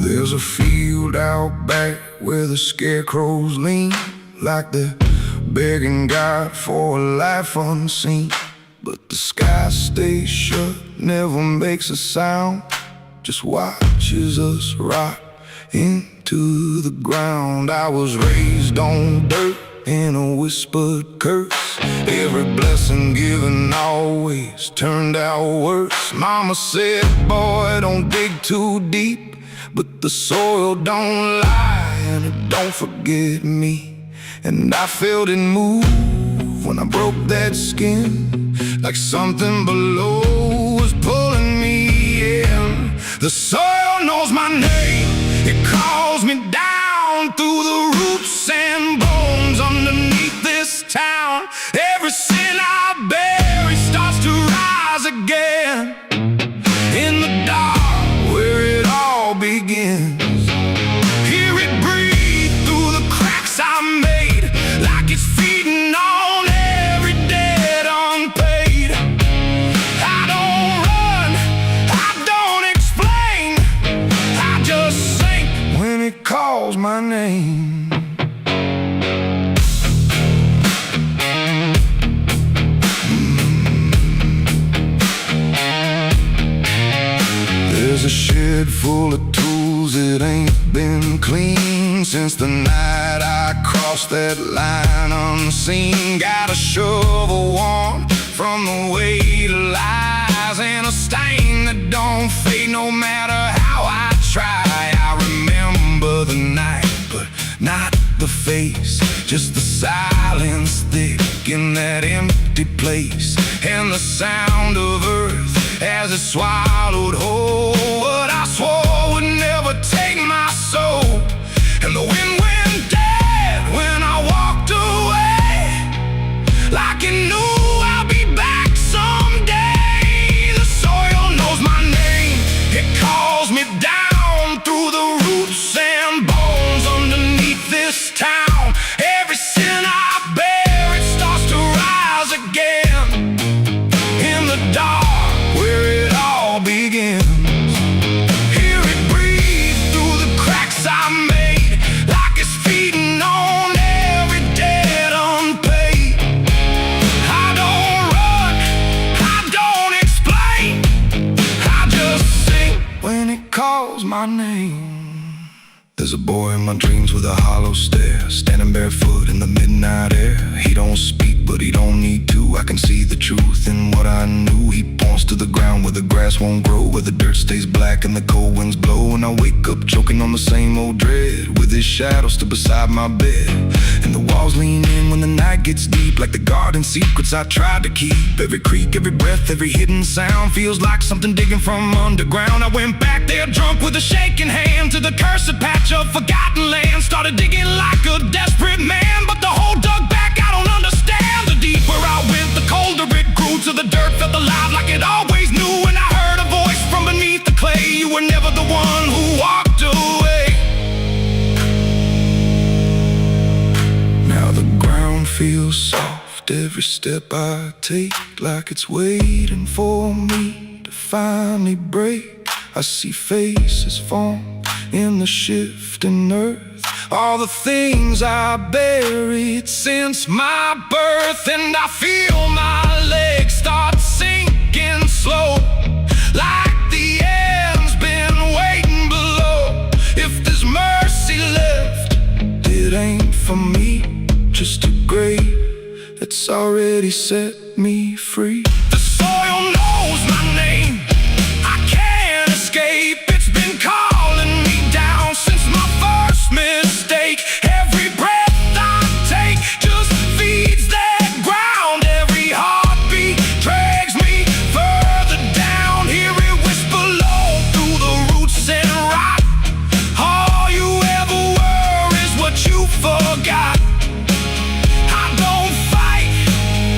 There's a field out back where the scarecrows lean, like they're begging God for a life unseen. But the sky stays shut, never makes a sound, just watches us rot into the ground. I was raised on dirt in a whispered curse. Every blessing given always turned out worse. Mama said, boy, don't dig too deep, but the soil don't lie and it don't forget me. And I felt it move when I broke that skin, like something below was pulling me in. The soil knows my name, it calls me down through the roots and bones underneath this town. Every sin I bury starts to rise again in the dark where it all begins. Hear it breathe through the cracks I made, like it's feeding on every debt unpaid. I don't run, I don't explain, I just sink when it calls my name. There's a shed full of tools that ain't been clean since the night I crossed that line unseen. Got a shovel worn from the weight of lies, and a stain that don't fade no matter how I try. I remember the night, but not the face, just the silence thick in that empty place, and the sound of earth as it swallowed whole what I swore would never take my soul. And the wind went dead when I walked away, like it knew I'll be back someday. There's a boy in my dreams with a hollow stare, standing barefoot in the midnight air. He don't speak, but he don't need to. I can see the truth in what I knew. He points to the ground where the grass won't grow, where the dirt stays black and the cold winds blow. And I wake up choking on the same old dread, with his shadow still beside my bed. And the walls lean in when the night gets deep, like the garden secrets I tried to keep. Every creak, every breath, every hidden sound feels like something digging from underground. I went back there drunk with a shaking hand to the cursed patch of forgotten land. Started digging like a desperate man, but the hole dug back, I don't understand. The deeper I went, the colder it grew, till the dirt felt alive like it always knew. And I heard a voice from beneath the clay, you were never the one who walked away. Now the ground feels soft, every step I take, like it's waiting for me to finally break. I see faces form in the shifting earth, all the things I buried since my birth. And I feel my legs start sinking slow, like the end's been waiting below. If there's mercy left, it ain't for me, just a grave that's already set me free. The soil knows my name, I can't escape. It's been calling me down since my first mistake. Every breath I take just feeds that ground. Every heartbeat drags me further down. Hear it whisper low through the roots and rot. All you ever were is what you forgot. I don't fight,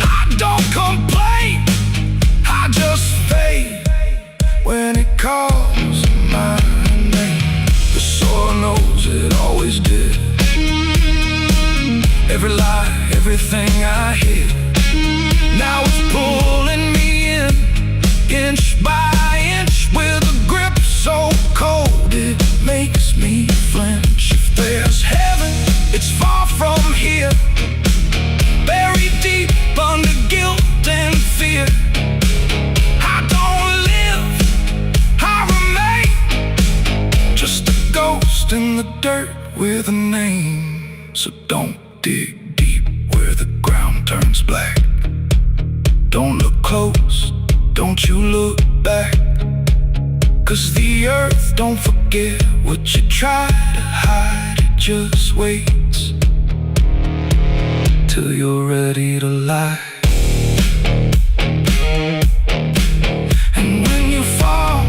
I don't complain, I just fade when it calls my name. The soil knows it always did. Every lie, everything I hid, now it's pulling me in, inch by inch, with a grip so cold it makes me flinch. If there's heaven, it's far from here, buried deep under guilt and fear. I don't live, I remain, just a ghost in the dirt with a name. So don't dig deep where the ground turns black. Don't look close, don't you look back, 'cause the earth don't forget what you try to hide. It just waits till you're ready to lie. And when you fall,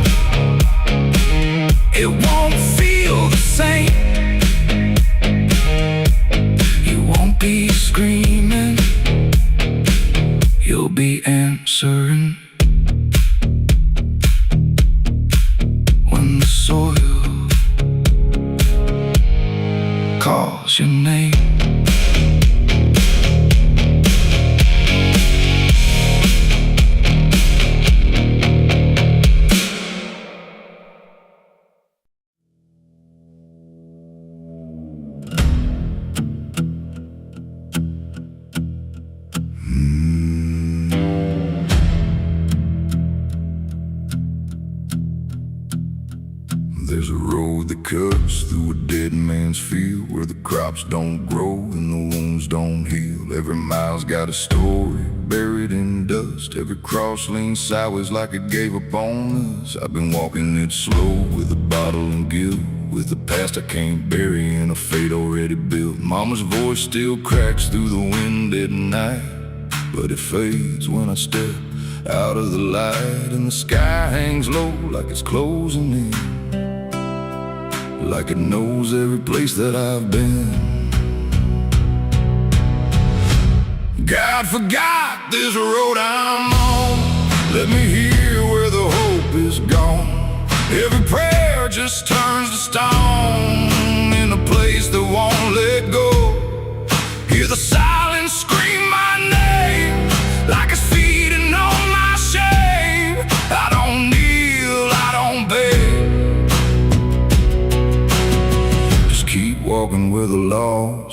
it won't feel the same. You won't be screaming, you'll be answering. When the soil calls your name. There's a road that cuts through a dead man's field, where the crops don't grow and the wounds don't heal. Every mile's got a story buried in dust. Every cross leans sideways like it gave up on us. I've been walking it slow with a bottle and guilt, with the past I can't bury and a fate already built. Mama's voice still cracks through the wind at night, but it fades when I step out of the light. And the sky hangs low like it's closing in, like it knows every place that I've been. God forgot this road I'm on, let me hear where the hope is gone. Every prayer just turns to stone in a place that won't let go. Hear the silence scream my name, like it's feeding on my shame. I don't kneel, I don't beg, walking with the law.